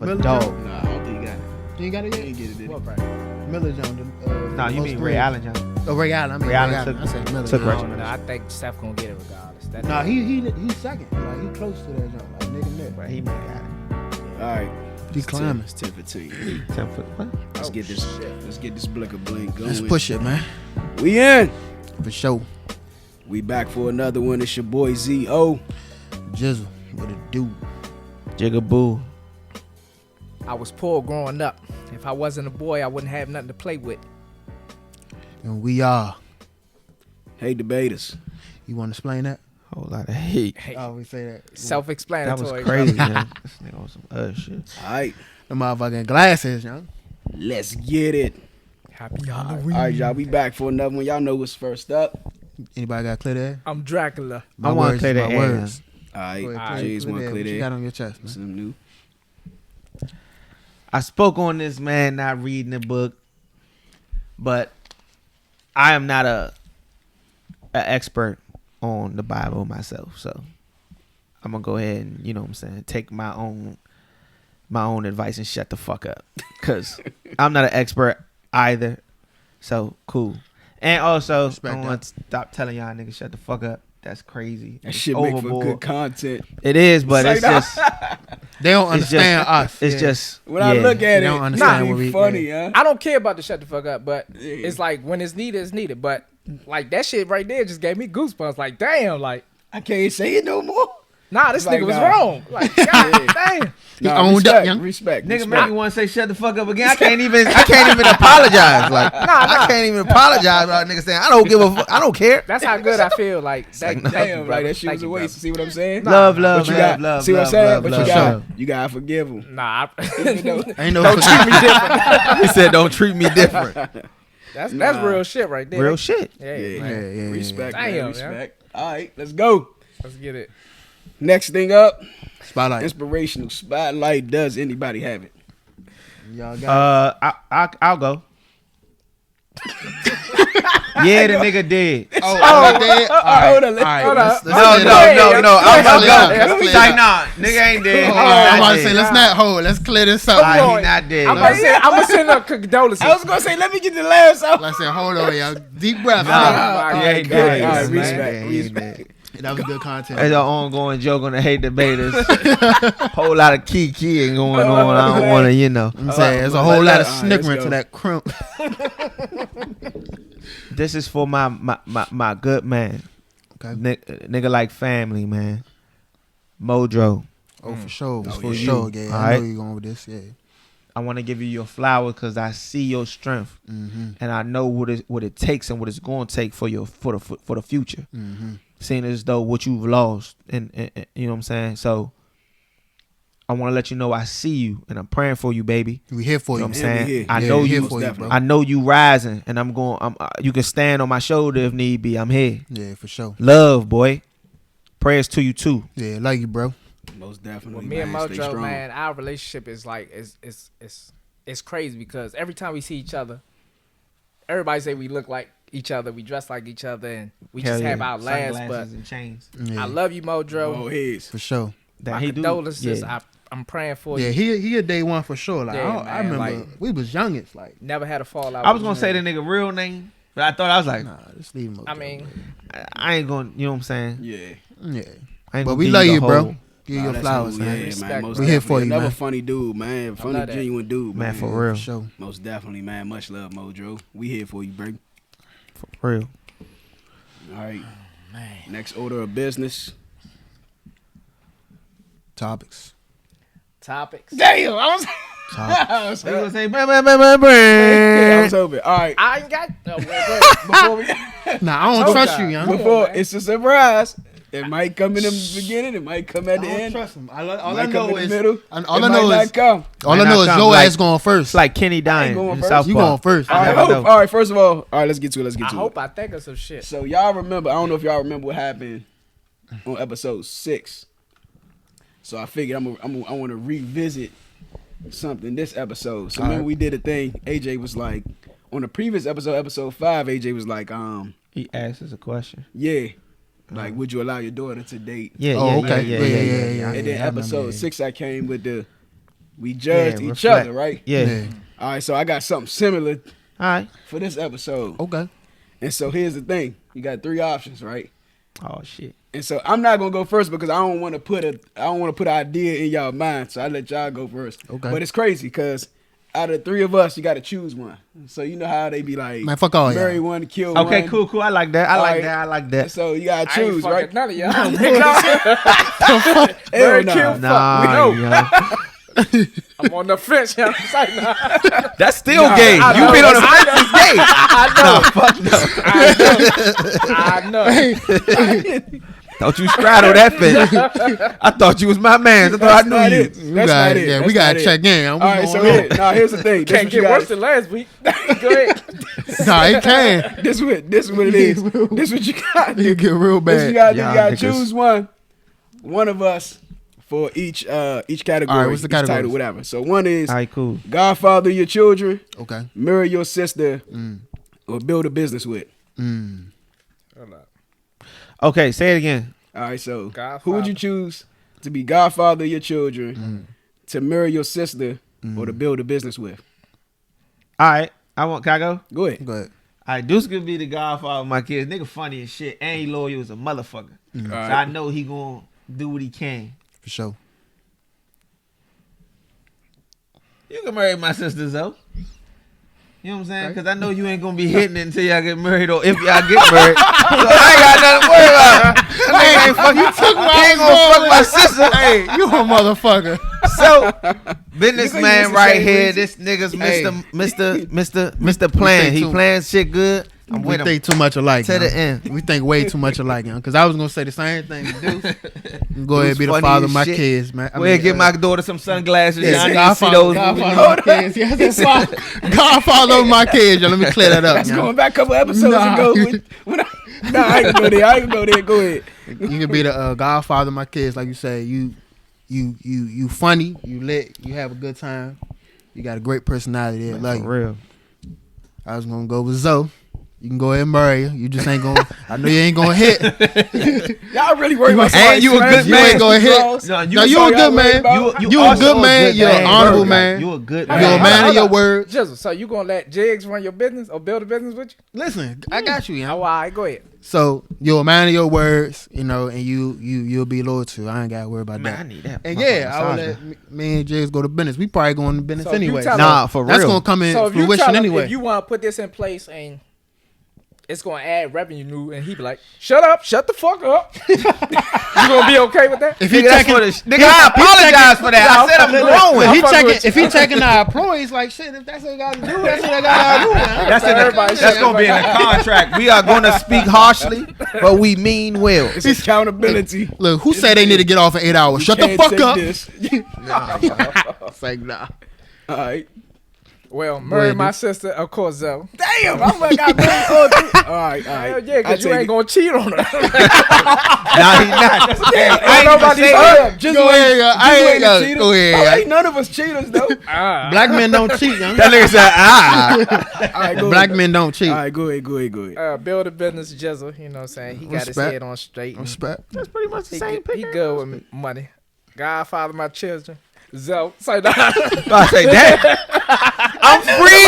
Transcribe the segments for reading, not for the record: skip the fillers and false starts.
But Miller dog. Jones? Nah, I don't think he got it. You ain't got it He yet? ain't get it, did he? What right? Miller Jones. Nah, you mean Ray Allen, John? Oh, Ray Allen. I mean Ray Allen took- I said Miller. took yeah. Reggie. No, I think Steph gonna get it regardless. That's Nah, he's second. Like he close to that jump. Like nigga neck. But he might got it. All right. He climbing. It's 10 for 10. 10 foot. What? Let's get this. Let's get this blicker blink going. Let's push it, man. We in. For sure. We back for another one. It's your boy Z.O. Jizzle. What it do? Jigaboo. I was poor growing up. If I wasn't a boy, I wouldn't have nothing to play with. And we are. Hey, debaters. You want to explain that? Whole lot of hate. Hey, Oh, we say that. That self-explanatory. was crazy, man. This nigga on some other shit. All right. The motherfucking glasses, young. Let's get it. Happy All Halloween. right, y'all. We back for another one. Y'all know what's first up. Anybody got clear there? I'm Dracula. I want to clear that my air. words. All right. Go ahead, James want to clear what you that. got on your chest, man? Something new. I spoke on this, man, not reading the book, but I am not a expert on the Bible myself, so I'm gonna go ahead and, you know what I'm saying, take my own advice and shut the fuck up, cause I'm not an expert either. So cool. And also, Respect I want to stop telling y'all niggas shut the fuck up. That's crazy. That It's shit make for overboard. good content. It is, but Say it's that. just They don't It's just- understand us. it's Yeah. just When I yeah. look at They it, don't understand nah, what we- funny, yeah. huh? I don't care about the shut the fuck up, but Yeah. it's like when it's needed, it's needed. But like that shit right there just gave me goosebumps. Like damn, like I can't say it no more. nah, this Like, nigga was nah. wong. Like god damn. He owned respect, up, young. respect. Nigga respect. make me want to say shut the fuck up again. I can't even apologize. Like I can't even apologize about niggas saying I don't give a fuck. I don't care. That's how good I feel. Like that, like, thank you, Damn, brother. like that shit Thank was a you, waste. brother. See what I'm saying? Love, love, But you love, got, love. see what I'm love, saying? love, But love. you For got, sure. you gotta forgive him. Nah, Even though- Ain't no don't treat me different. He said don't treat me different. That's Nah. real shit right there. Real shit. Yeah, Yeah, man. yeah. respect, Damn, man, yeah. respect. All right, let's go. Let's get it. Next thing up, Spotlight. inspirational spotlight. Does anybody have it? Y'all got I'll go. Yeah, the nigga did. Oh, dead? All right. hold on, All right. hold Let's on. clear No. that up. I'm clear gonna it go. up. Let's He's clear like, it nah, nigga ain't dead. Hold on, He I'm not about to say, dead. let's not hold. Let's clear this up. Nah, he not dead. I'm gonna send up condolences. I was gonna say, let me get the last out. Let's say, hold on, y'all. Deep breath. Nah, All he right, ain't good. dead. All right, man. respect, He ain't respect. dead. That was good content. There's an ongoing joke on the hate debaters. Whole lot of keying going on. I don't want to, you know. I'm saying there's a whole lot of All right, let's snickering go. to that crump. This is for my good man. Okay. Nigga like family, man. Modro. Oh, for sure. Oh, For yeah. sure, yeah. All I know right. you're going with this, yeah. I want to give you your flowers because I see your strength, Mm-hmm. and I know what it takes and what it's going to take for the future. Mm-hmm. Seeing as though what you've lost, and you know what I'm saying. So I want to let you know I see you, and I'm praying for you, baby. We here for You you. know what I'm Yeah, we saying? here. I Yeah, know we you. here for you, bro. I know you rising, and I'm going. You can stand on my shoulder if need be. I'm here. Yeah, for sure. Love, boy. Prayers to you too. Yeah, love you, bro. Most definitely. With me and man, stay Mojo, strong. man, our relationship is like it's crazy because every time we see each other, everybody say we look like each other, we dress like each other, and we just have our laughs. But and chains. Yeah, I love you, Oh, Mojo. heads. for sure. That My he do. condolences. Yeah. I'm praying for Yeah, you. he a day one for sure. Like Yeah, I man, remember like- we was youngest. Like, Never had a fallout. I was with gonna you. say the nigga real name, but I thought I was like, nah, just leave him. I mean, I ain't gonna. You know what I'm saying? Yeah. yeah. I ain't But gonna we give love the you, bro. whole- Give you Nah, your that's flowers, cool. man. Yeah, Respect, man. Most bro. We here for definitely. you, Another man. funny dude, man. Funny, love that. genuine dude, Man, man. for real. For sure. Most definitely, man. Much love, Mojo. We here for you, bro. For real. All right. man. Next order of business. Topics. Topics. Damn, I was. Topics. I was You gonna hoping. say, Yeah, I was hoping. All right. I ain't got. No, wait. Before we, Nah, I don't Told trust y'all. you, young. before man. it's a surprise. It might come in the beginning. It might come at I the don't end. trust him. All It I might come know in the is middle. all It I might know not is come. all I Might know not is come, your like- ass going first. It's like Kenny dying going in first. South You Park. going first. All right, never know. all right. First of all, let's get to it. Let's get I to hope it. I think of some shit. So y'all remember? I don't know if y'all remember what happened on episode 6. So I figured I want to revisit something this episode. So All remember right. we did a thing. AJ was like on the previous episode 5. AJ was like, He asked us a question. yeah, like would you allow your daughter to date? Yeah, Oh, yeah, okay. yeah, Yeah, yeah, yeah, yeah. yeah. And then I remember, episode yeah. 6, I came with the we judged each reflect. other, right? Yeah. All right, so I got something similar All right. for this episode. Okay. And so here's the thing: you got 3 options, right? Oh shit. And so I'm not gonna go first because I don't want to put an idea in y'all mind. So I let y'all go first. Okay. But it's crazy because out of the 3 of us, you got to choose one. So you know how they be like, Man, fuck all marry y'all. one, kill Okay, one. cool. I like that. I All like right. that. I like that. So you gotta I ain't choose, fucking right? none of y'all. Hell kill nah. fuck. We know. Nah, I'm on the fence. You know what I'm saying? Nah. that's still Nah, gay. I You know. been on the fence is gay. I know. Thought you straddled that fence. I thought you was my man. I thought That's I not knew you. it. That's not it. Yeah, That's we gotta not it. check in. All right, so here's the thing. This Can't what you get worse gotta- than last week. Go ahead. Nah, it can. This what it is. This what you got. You get real This you bad. gotta do. You Y'all gotta niggas. choose one of us for each category. All right, what's the each title, categories? whatever. So one is All right, cool. Godfather your children, Okay. marry your sister, or build a business with. Okay, say it again. All right, so who Godfather. would you choose to be godfather of your children, to marry your sister, or to build a business with? All right. Can I go? Go ahead. Go ahead. All right, Deuce could be the godfather of my kids. Nigga funny as shit. And he loyal as a motherfucker. So Alright. I know he gonna do what he can. For sure. You can marry my sister, Zoe. You know what I'm saying? Because I know you ain't gonna be hitting it until y'all get married or if y'all get married. So I ain't got nothing to worry about. Nigga ain't he ain't gonna fuck my sister. Hey, you a motherfucker. So, businessman the right same here. reason? This nigga's Hey. Mr. Plan. think He too- plans shit good. I'm We with him think too much alike. to the young. end. We think way too much alike, young. Because I was gonna say the same thing to do. Go ahead and be the funny father as of my shit. kids, man. Go ahead, get my daughter some sunglasses. Yeah, Y'all need to see Godfather, those Godfather movies. of my kids. Yes, that's Godfather of my kids. Yo, let me clear that up. That's young. going back a couple episodes Nah. ago. Nah, I ain't go there. I ain't go there. Go ahead. You can be the godfather of my kids, like you say. You funny, you lit, you have a good time. You got a great personality. Man, Like for real. I was gonna go with Zoe. You can go ahead and marry her. You just ain't gonna. I know you ain't gonna hit. Y'all really worried about And you a good You man. ain't gonna hit. No, No, you a good man. You a also good man. You're an honorable man. You a good You're man. a man of Hold your on. word. Jizzle, so you gonna let Jigs run your business or build a business with you? Listen, I got you. Oh, all right, go ahead. So you're a man of your words, you know, and you'll be loyal to. I ain't gotta worry about Man, I that. need that. And motherfucking yeah, I will massage, let man. me and Jigs go to business. We probably going to business So if you anyway. tell Nah, for That's real. gonna come in So if you fruition tell him anyway. if you want to put this in place and it's gonna add revenue, and he be like, "Shut up, shut the fuck up." You gonna be okay with that? If he Nigga, that's checking, for the nigga, I apologize for that. I said I'm growing. if he checking our employees, like shit, if that's what I got to do, that's what I got to do. Man. That's in Everybody the, that's shit. gonna be in the contract. We are gonna speak harshly, but we mean well. It's accountability. Look, who said they need to get off in 8 hours? Shut the Can't fuck take up. this. It's like, nah. All right. Well, marry ahead, my dude. sister, of course, though. Damn, I'm like, I married all 3. All right, all right. Hell yeah, I because you take ain't it. gonna cheat on her. Nah, he not. I ain't know even about these say other. Just Go wait- ahead, yo. just I ain't wait to yo, cheat go us. ahead, Oh, yo. ain't none of us cheaters though. Black men don't cheat, young. That nigga said, All right, go Black ahead. men don't cheat. All right, go ahead. Build a business, Jizzle. You know what I'm saying? He got his Respect. head on straight. and Respect. That's pretty much the He, same he picture. good with money. Godfather, my children. Zoe. Say that. I say that. I'm free.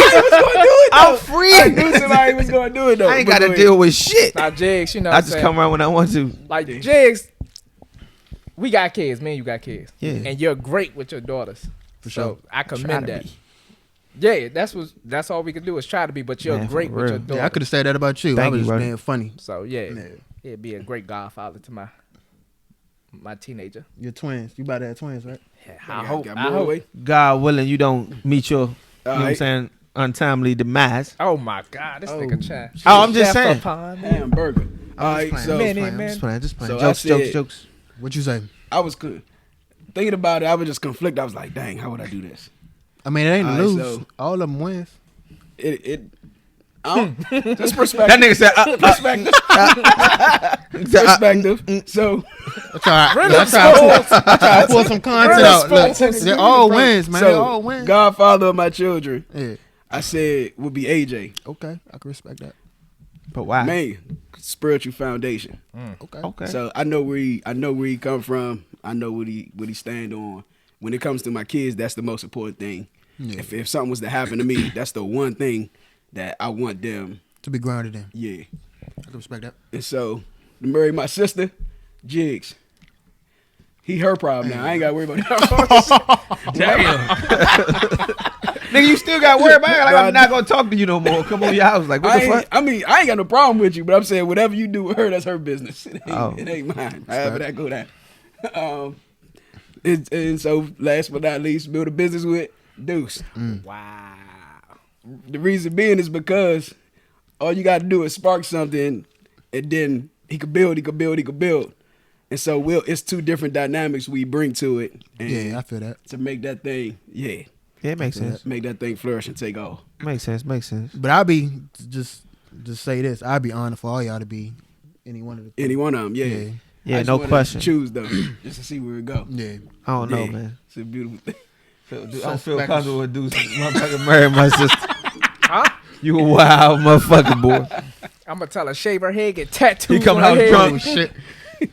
I'm I free. knew somebody was gonna do it though. I ain't but got go to ahead. deal with shit. Now, Jigs, you know what I I'm just saying? come around when I want to. Like, Jigs, we got kids. Me and you got kids. Yeah. And you're great with your daughters. For So sure. I Try commend to that. be. Yeah, that's all we can do is try to be, but you're Man, for great with real. your daughters. Yeah, I could have said that about you. I Thank was you, just brother. being funny. So yeah, Yeah. it'd be a great godfather to my teenager. You're twins. You about to have twins, right? Yeah, Got- I hope. got I more hope. away. God willing, you don't meet your, you know what I'm right. saying, untimely demise. Oh my God, this nigga chat. Oh, I'm just Chef saying. upon me. Hamburger. All right, playing. so Minute, I'm man. just Just playing. So I Jokes. said- What you say? I was thinking about it. I was just conflicted. I was like, dang, how would I do this? I mean, it ain't All right, lose. so- All of them wins. Just perspective. That nigga said, Perspective. So That's all right. I try to pull some content out. Look, they're all wins, man. They're all wins. Godfather of my children, Yeah. I said would be AJ. Okay, I can respect that. but why? Man, spiritual foundation. Okay. Okay. So I know where he come from. I know what he stand on. when it comes to my kids, that's the most important thing. Yeah. If something was to happen to me, that's the one thing that I want them To be grounded in. Yeah. I can respect that. And so to marry my sister, Jigs. He her problem now. I ain't gotta worry about that. Damn. Nigga, you still got to worry about it. Like, I'm not going to talk to you no more. Come on your house. Like, what the fuck? I mean, I ain't got no problem with you, but I'm saying whatever you do with her, that's her business. It ain't mine. However that go down. And so, last but not least, build a business with Deuce. Wow. The reason being is because all you got to do is spark something, and then he could build. And so, it's two different dynamics we bring to it. And Yeah, I feel that. to make that thing, Yeah, it makes sense. make that thing flourish and take off. Makes sense. But I'll be just say this. I'd be honored for all y'all to be any one of the Any one of them, yeah. Yeah. Yeah, I just no wanna question. Choose though, just to see where it go. Yeah. I don't know, Yeah. man. It's a beautiful thing. I don't feel Suspect. comfortable with dudes motherfucking marry my sister. Huh? You a wild motherfucking boy. I'm gonna tell her shave her head, get tattoos. He coming on out her head. drunk. Oh shit.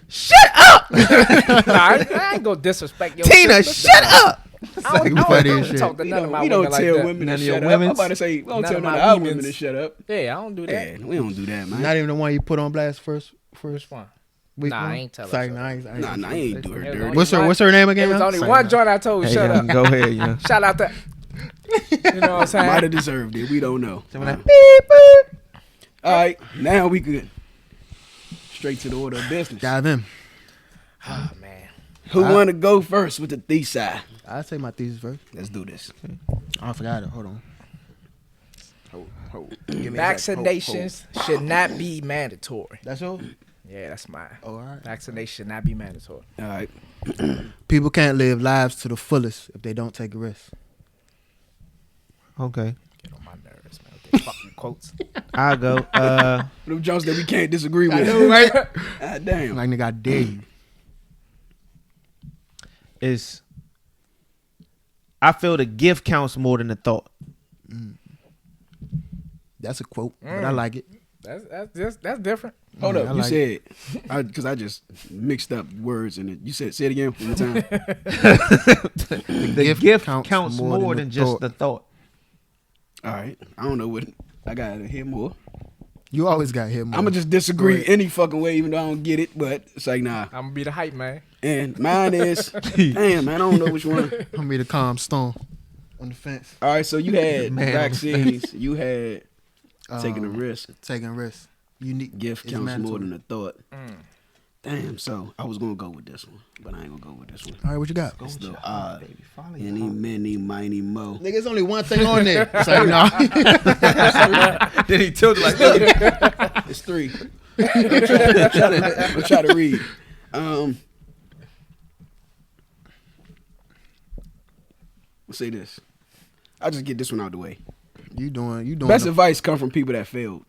Shut up, Nah, I ain't gonna disrespect your Tina. sister. Shut up. I don't, funny I as don't shit. talk to We none of don't, my we don't women like tell that. women None to of your shut up. women's? I'm about to say, we don't None tell of none my of our women women's. to shut up. Yeah, I don't do that. Yeah, we don't do that, man. Not even the one you put on blast first Which one? week. Nah, one? I ain't tell her Sorry, so. nah, I ain't. Nah, I ain't do her It was dirty. only What's her name again? It was man? only Sorry, one nah. joint I told you, Hey, shut up. go ahead, you know. Shout out to. You know what I'm saying? Might have deserved it. We don't know. Some of that All right, now we good. Straight to the order of business. Dive in. Oh man. Who want to go first with the thesis side? I'll say my thesis first. Let's do this. Oh, I forgot it. Hold on. Give me a sec. Hold. Vaccinations should not be mandatory. That's all. Yeah, that's mine. Oh, all right. Vaccination should not be mandatory. All right. People can't live lives to the fullest if they don't take a risk. Okay, Get on my nerves, man. With them fucking quotes. I'll go. Them jokes that we can't disagree with. right? God damn. Like nigga, I dare you. Is I feel the gift counts more than the thought. That's a quote, but I like it. That's different. Hold I up, you like said because I just mixed up words in it. You said say it again one more time. The gift counts more than just the thought. All right, I don't know what I gotta hear more. You always got hit more. I'm gonna just disagree Go ahead. any fucking way, even though I don't get it. But it's like nah. I'm gonna be the hype man. And mine is damn man, I don't know which one. I'm gonna be the calm storm on the fence. All right, so you had Man on the vaccines. You had taking a risk. Taking risks. Unique Gift is counts mandatory. more than a thought. Damn, so I was gonna go with this one, but I ain't gonna go with this one. All right, what you got? It's the odd. Any, many, miny, mo. Nigga, it's only one thing on there. It's like, no. Then he tilted like, It's three. I'm trying to read. Let's say this. I'll just get this one out the way. You doing Best the- advice come from people that failed.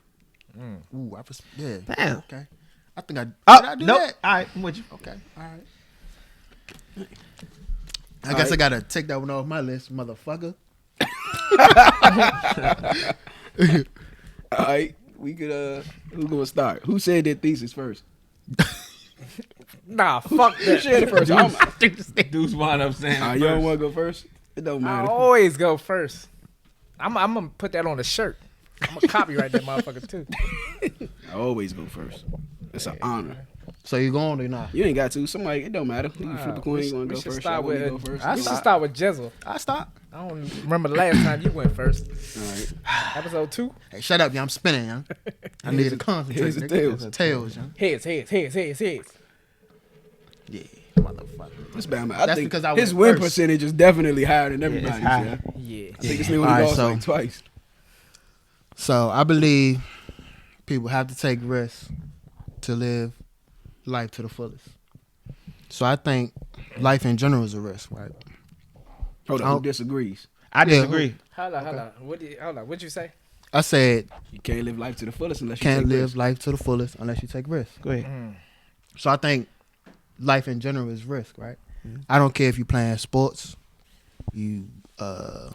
Ooh, yeah. damn. Okay. I think I did Oh, I do nope. that? All right, I'm with you. Okay. All right. I guess I gotta take that one off my list, motherfucker. All right, we could. Who's gonna start? Who said their thesis first? Nah, fuck Who that. said it first? Dudes wind up saying, You don't want to go first? It don't I matter. always go first. I'm gonna put that on a shirt. I'm gonna copyright that motherfucker too. I always go first. It's an honor. So you going or not? You ain't got to. Somebody, it don't matter. You can flip a coin. You want to We go should first? start Y'all wanna with. go first? We should start with Jizzle. I stop. I don't remember the last time you went first. All right. Episode 2. Hey, shut up, young. I'm spinning, young. I need to concentrate. here's the nigga. tails. Tails, young. Heads. Yeah, motherfucker. This bad I That's think because I his went win first. percentage is definitely higher than everybody's. high. Yeah. Yeah. I think this nigga only All right, lost so- like twice. So I believe people have to take risks to live life to the fullest. So I think life in general is a risk, right? Hold I on, who don't- disagrees? I disagree. Hold on. What'd you say? I said You can't live life to the fullest unless you can't take live risks. life to the fullest unless you take risks. Go ahead. So I think life in general is risk, right? I don't care if you playing sports, you I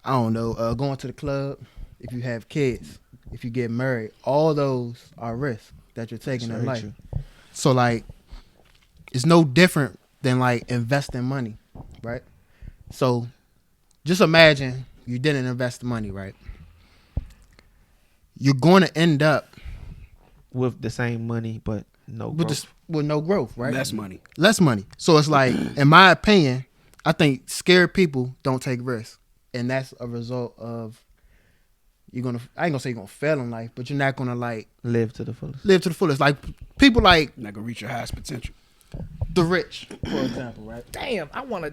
don't know, going to the club, if you have kids, if you get married, all those are risks that you're taking in Very life. true. So like it's no different than like investing money. right? So just imagine you didn't invest the money, right? You're going to end up with the same money, but no growth. With no growth, right? Less money. So it's like, in my opinion, I think scared people don't take risks, and that's a result of I ain't gonna say you're gonna fail in life, but you're not gonna like live to the fullest. Like people like Not gonna reach your highest potential. the rich, for example, right? Damn, I wanna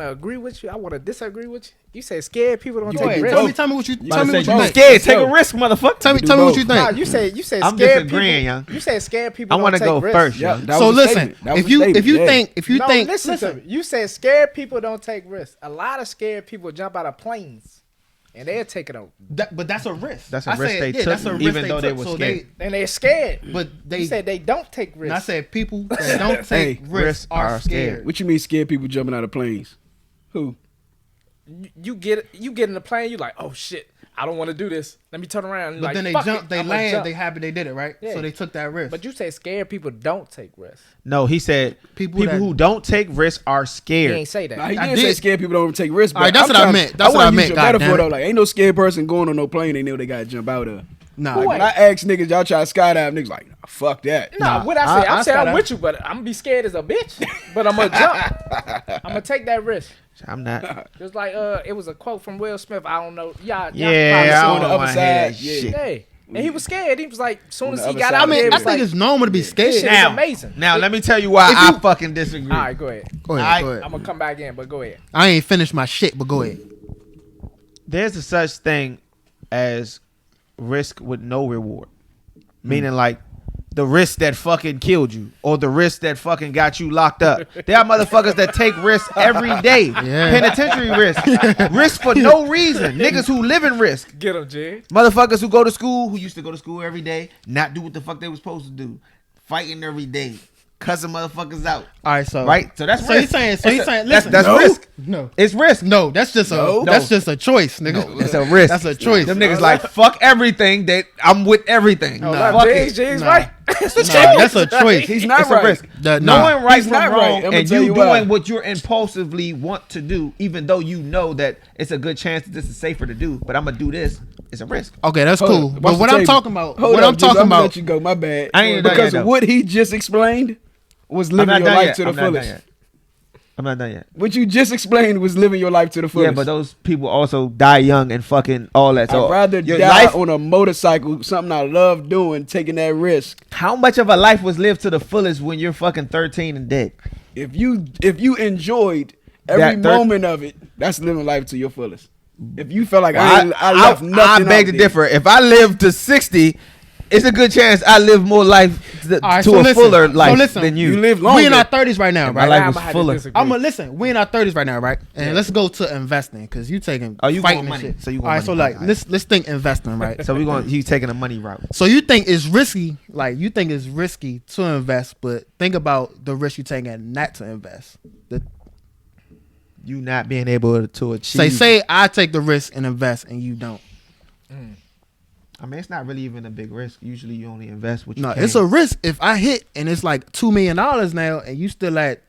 agree with you. I wanna disagree with you. You said scared people don't You take take risks. both. Tell me what you You think. Scared, take a risk, motherfucker. Tell me do what both. you Nah, think. you said I'm scared disagreeing, people. young. You said scared people. I want to go first, Yeah, young. that So was a listen, statement. That was if a you statement, yeah. think listen. You said scared people don't take risks. A lot of scared people jump out of planes, and they're taking a. but that's a risk. That's a risk they took, even though they were scared. And they're scared. But they You said they don't take risks. and I said people that don't take risks are scared. What you mean scared people jumping out of planes? Who? you get in the plane. You like, oh shit, I don't want to do this. Let me turn around. And But like, then they fuck jump, it, they I'ma land, jump. they happy they did it, right? Yeah. So they took that risk. But you say scared people don't take risks. No, he said People people that- who don't take risks are He scared. ain't say that. Nah, he I didn't say did. scared people don't take risks. All right, but that's I'm what I trying- meant. That's what wanna I use meant, your goddamn metaphor it. though. Like, ain't no scared person going on no plane. They know they gotta jump out of. Nah, Who When I ask niggas, y'all try to skydive, niggas like, nah, fuck that. Nah, what I say? I'm saying gotta- I'm with you, but I'm gonna be scared as a bitch. But I'm gonna jump. I'm gonna take that risk. I'm not. Just like it was a quote from Will Smith. I don't know. Y'all Yeah, on I the don't other want to hear that side, yeah. shit. Hey, and he was scared. He was like, as soon On as the he other got side out of of the there, I it was think like, it's normal to be this scared. shit is Now, amazing. Now, let me tell you why If I you- fucking disagree. All right, go ahead. Go ahead, Alright. go ahead. I'm gonna come back in, but go ahead. I ain't finished my shit, but go ahead. There's a such thing as risk with no reward. Meaning like the risk that fucking killed you or the risk that fucking got you locked up. There are motherfuckers that take risks every day. Yeah. Penitentiary risk. Risk for no reason. Niggas who live in risk. Get him, Jig. Motherfuckers who go to school, who used to go to school every day, not do what the fuck they were supposed to do. Fighting every day. Cussing motherfuckers out. All right, so Right? So that's So risk. he's saying- That's listen, that's no. risk. no, It's risk. no, that's just a choice, nigga. It's a risk. That's a choice. Them niggas like, fuck everything that I'm with everything. Oh, Nah. Fuck Jig's, it. Jig's Nah. right. It's a Nah, that's a choice. He's not It's right. a risk. Nah. Knowing right He's from not right. wrong I'ma and tell you you doing why. what you impulsively want to do, even though you know that it's a good chance that this is safer to do, but I'm gonna do this. It's a risk. Okay, that's Hold cool. up. But Watch what the I'm table. talking about, Hold what up, I'm Jiggs, talking I'm gonna about, let you go. My bad. I ain't done Because yet, though. what he just explained was I'm living not your done life yet. to the I'm not done fullest. yet. I'm not done yet. What you just explained was living your life to the fullest. Yeah, but those people also die young and fucking all that. So I'd rather your die life, on a motorcycle, something I love doing, taking that risk. how much of a life was lived to the fullest when you're fucking 13 and dead? If you enjoyed every moment of it, that's living life to your fullest. If you felt like I left nothing, I beg out to there. differ. If I live to 60, it's a good chance I live more life to All right, a so listen. fuller So life listen. than you. You live longer. we in our 30s right now, And my right? life I'ma was have to fuller. disagree. I'm gonna listen. We in our 30s right now, right? And let's go to investing because you taking Oh, you fighting going and money. shit. So you going all right? money. So like, All right. let's think investing, right? So we going. He's taking a money route. So you think it's risky, like you think it's risky to invest, but think about the risk you taking not to invest. You not being able to achieve. Say I take the risk and invest, and you don't. I mean, it's not really even a big risk. Usually, you only invest what you No, can. it's a risk if I hit and it's like $2 million now, and you still at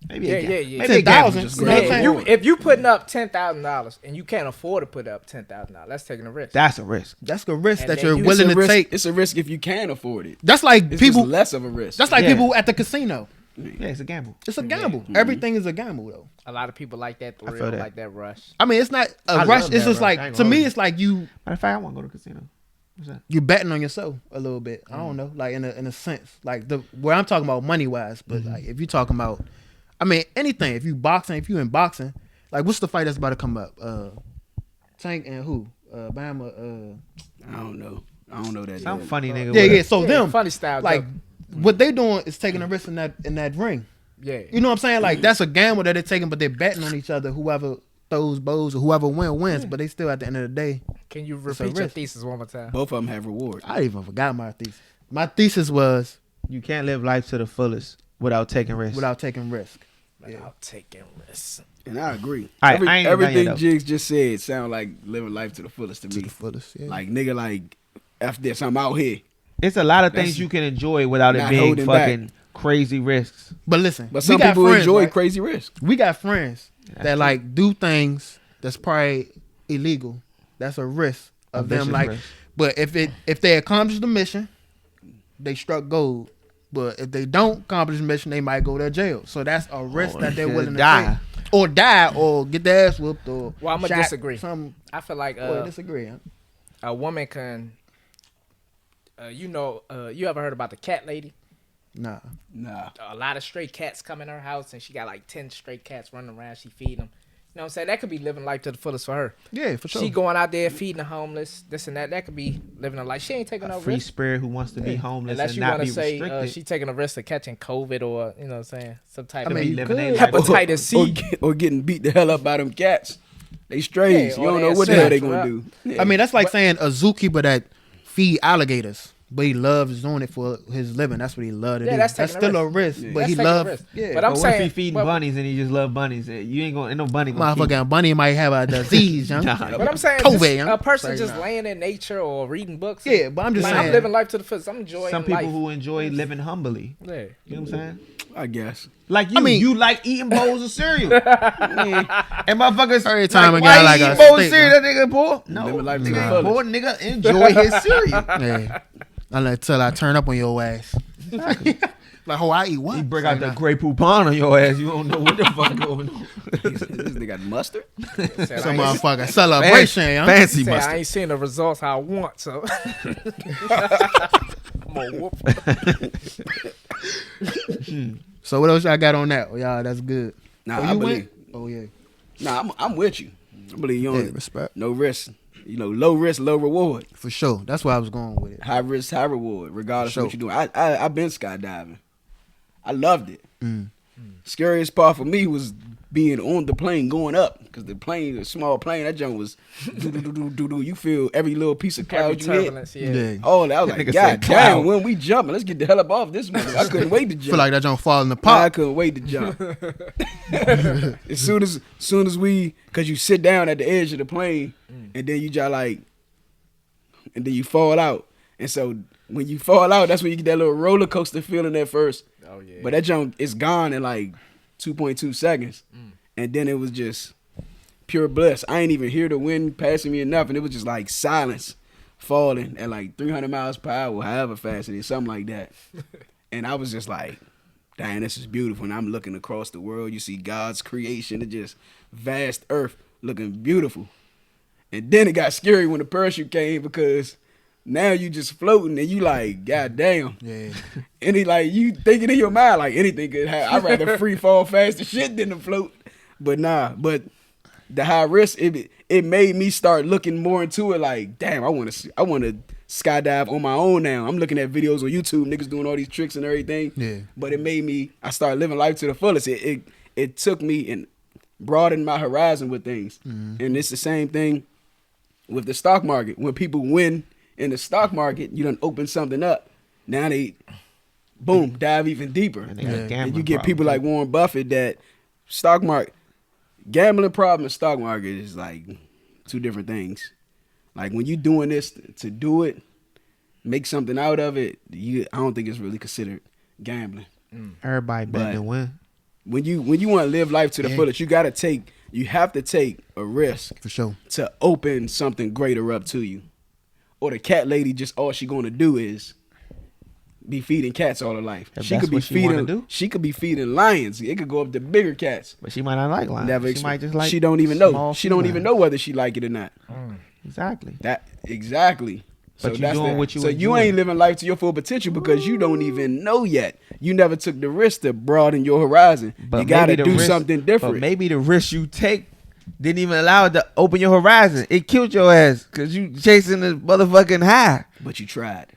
maybe Yeah, a gamble. yeah, yeah. Maybe a gamble. 10,000. Just You know what I'm grab saying? it. If you putting up $10,000 and you can't afford to put up $10,000, that's taking a risk. That's a risk. that's a risk And that then you're you- willing It's a to risk- take. It's a risk if you can afford it. That's like It's people. just less of a risk. That's like Yeah. people at the casino. Yeah, it's a gamble. It's a gamble. Everything is a gamble, though. A lot of people like that I feel thrill, that. like that rush. I mean, it's not a I rush. love It's that just rush. I like ain't to gonna me, hold it's like you Matter of fact, I want to go to the casino. What's that? you're betting on yourself a little bit. I don't know, like in a sense, like the where I'm talking about money wise, but like if you're talking about, I mean anything. If you boxing, if you in boxing, like what's the fight that's about to come up? Tank and who? Bama. I don't know. I don't know that. Some yet. funny nigga. Yeah, with yeah. a- So Yeah, them funny style like joke. what they doing is taking a risk in that ring. Yeah. You know what I'm saying? Like that's a gamble that they're taking, but they're betting on each other. Whoever throws bows or whoever wins. But they still at the end of the day. Can you It's a repeat your risk. thesis one more time? Both of them have reward. I even forgot my thesis. My thesis was You can't live life to the fullest without taking risks. without taking risk. Without taking risks. And I agree. All right, I ain't done yet, everything though. Jigs just said sound like living life to the fullest to To me. the fullest. Yeah. Like nigga, like after this, I'm out here. It's a lot of That's things you can enjoy without it not being holding back. fucking crazy risks. But listen, But some we got people friends, enjoy right? crazy risks. We got friends That's that true. like do things that's probably illegal. That's a risk of them. vicious Like, risk. but if they accomplish the mission, they struck gold. But if they don't accomplish the mission, they might go to jail. So that's a risk Or that they're could willing to die. take, or die, or get their ass whooped, or Well, I'm gonna shot, disagree. Some I feel like disagree. Huh? a woman can. You ever heard about the cat lady? Nah, Nah. A lot of stray cats come in her house, and she got like 10 stray cats running around. She feed them. You know what I'm saying? That could be living life to the fullest for her. yeah, for sure. She going out there feeding the homeless, this and that. That could be living a life. She ain't taking A no free risk. spirit who wants to be homeless Unless and you not want be to say restricted. she taking a risk of catching COVID or, you know what I'm saying, some type I of mean, you living could. their life. hepatitis C. Or getting beat the hell up by them cats. They strays. Yeah, you or don't they know what the hell they snatch, gonna right? do. Yeah. I mean, that's like saying a zookeeper that feed alligators, but he loves doing it for his living. That's what he loves to Yeah, do. that's That's taking a still a risk. risk, Yeah. but That's he taking a loves. risk. Yeah, But I'm But what if saying, he feeding well, bunnies and he just love bunnies? You ain't no bunny gonna keep. motherfucking bunny might have a disease, young. Nah. But I'm saying, COVID, just huh? a person Say just nah. laying in nature or reading books. Yeah, but I'm just like, saying. I'm living life to the fullest. I'm enjoying Some people life. who enjoy living humbly. Yeah. You know what I'm saying? I guess. Like you, I mean- you like eating bowls of cereal. And motherfuckers Every time a why guy he like eating a bowls of steak, cereal, that nigga poor. No, Living life to nigga the ain't fullest. poor. Nigga enjoy his cereal. Yeah. Until I turn up on your ass. Like, oh, I eat what? He break Say out the nah. Grey Poupon on your ass. You don't know what the fuck going on. They got mustard. Some motherfucking celebration, young. Fancy Say, I mustard. ain't seeing the results how I want, so I'm gonna whoop. So what else y'all got on that? Oh, y'all, that's good. Nah, Oh, I you believe. went? Oh yeah. Nah, I'm with you. I believe you Yeah, on respect. no risk. You know, low risk, low reward. For sure. That's where I was going with it. High risk, high reward, regardless For of what sure. you're doing. I've been skydiving. I loved it. Mm. Scariest part for me was being on the plane going up, because the plane, a small plane, that junk was do. You feel every little piece of Every cloud you hit. turbulence, yeah. Yeah. Oh, I was That like, nigga God said damn, cloud. when we jumping, let's get the hell up off this one. I couldn't wait to jump. Feel like that junk falling I apart. couldn't wait to jump. as soon as we, cause you sit down at the edge of the plane, and then you just like, and then you fall out. And so when you fall out, that's when you get that little roller coaster feeling at first. Oh yeah. But that junk is gone in like 2.2 seconds, and then it was just pure bliss. I ain't even hear the wind passing me enough, and it was just like silence falling at like 300 miles per hour, however fast it is, something like that. And I was just like, dang, this is beautiful. And I'm looking across the world. You see God's creation. It's just vast earth looking beautiful. And then it got scary when the parachute came, because now you just floating and you like, God damn. Yeah. And it like, you thinking in your mind like anything could happen. I'd rather free fall fast as shit than to float. But nah, but the high risk, it made me start looking more into it. Like, damn, I want to skydive on my own now. I'm looking at videos on YouTube, niggas doing all these tricks and everything. Yeah. But it made me, I started living life to the fullest. It took me and broadened my horizon with things. And it's the same thing with the stock market. When people win in the stock market, you done open something up. Now they, boom, dive even deeper. And they got Yeah. And gambling you get people like problems. Warren Buffett that stock market, gambling problem and stock market is like two different things. Like when you doing this to do it, make something out of it, I don't think it's really considered gambling. Everybody But- betting to win. When you want to live life to the Yeah. fullest, you have to take a risk For sure. to open something greater up to you. Or the cat lady, just all she gonna do is be feeding cats all her life. If She that's could be what she wanna feeding. do. She could be feeding lions. It could go up to bigger cats. But she might not like lions. Never. She might just like she don't even know. small She don't even felines. know whether she like it or not. Exactly. That exactly. But you that's doing what you So you enjoy. ain't living life to your full potential because you don't even know yet. You never took the risk to broaden your horizon. But You got to maybe the do risk- something different. But maybe the risk you take didn't even allow it to open your horizon. It killed your ass because you chasing the motherfucking high But you tried.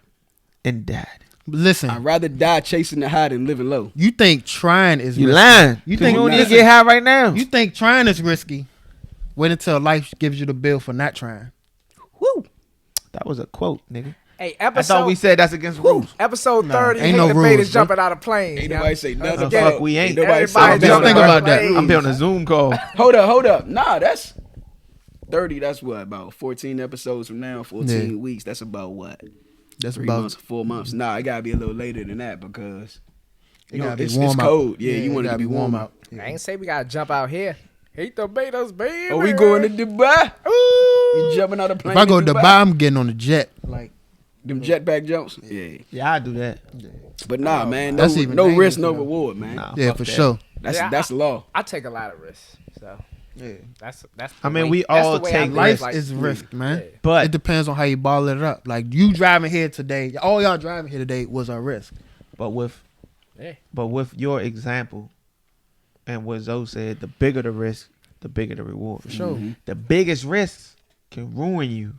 and died. Listen, I'd rather die chasing the high than living low. you think trying is You risky. lying. You You think think you don't listen, need to get high right now? You think trying is risky. Wait until life gives you the bill for not trying. Woo. That was a quote, nigga. Hey, I episode thought we said that's against rules. episode Nah, 30. ain't Hate no debaters rules, bro. jumping out of planes. Ain't yeah. nobody say nothing the about fuck we ain't. nobody say Everybody nothing Just think about that. planes. I'm be on a Zoom call. Hold up. Nah, that's 30. That's what, about 14 episodes from now, 14 weeks. That's about what? That's 3 about months, 4 months. Nah, it gotta be a little later than that because It gotta it's be warm out. cold. Yeah, you want it to be warm out. Yeah. I ain't say we gotta jump out here. Hate the betas, baby. Oh, we going to Dubai? Ooh. You jumping out of plane? If I go to Dubai, I'm getting on the jet. Like them jetpack jumps. Yeah. Yeah, I do that. But nah, man. That's No, even no dangerous, risk, no though. reward, man. Nah, yeah, fuck for that. sure. That's the law. I take a lot of risks. So Yeah. that's. I mean, the we way- that's all the way take I live, Life like, is risk, man. Yeah. But It depends on how you ball it up. Like you driving here today, all y'all driving here today was a risk. with Yeah. your example and what Zoe said, the bigger the risk, the bigger the reward. For sure. The biggest risks can ruin you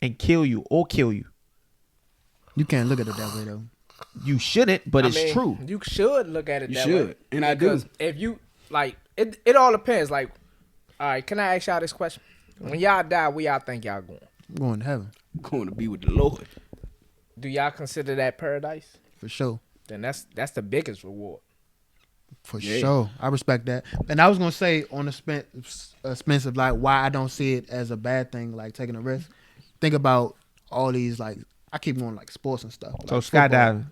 and kill you or kill you. You can't look at it that way though. You shouldn't, but I it's mean, true. You should look at it You that should, way. and I Because do. if you like, it all depends. Like, all right, can I ask y'all this question? When y'all die, where y'all think y'all going? I'm going to heaven I'm going to be with the Lord. Do y'all consider that paradise? for sure. Then that's the biggest reward. For Yeah. sure, I respect that. And I was gonna say on the expense of like why I don't see it as a bad thing, like taking a risk. Think about all these like I keep going like sports and stuff. So like football. skydiving.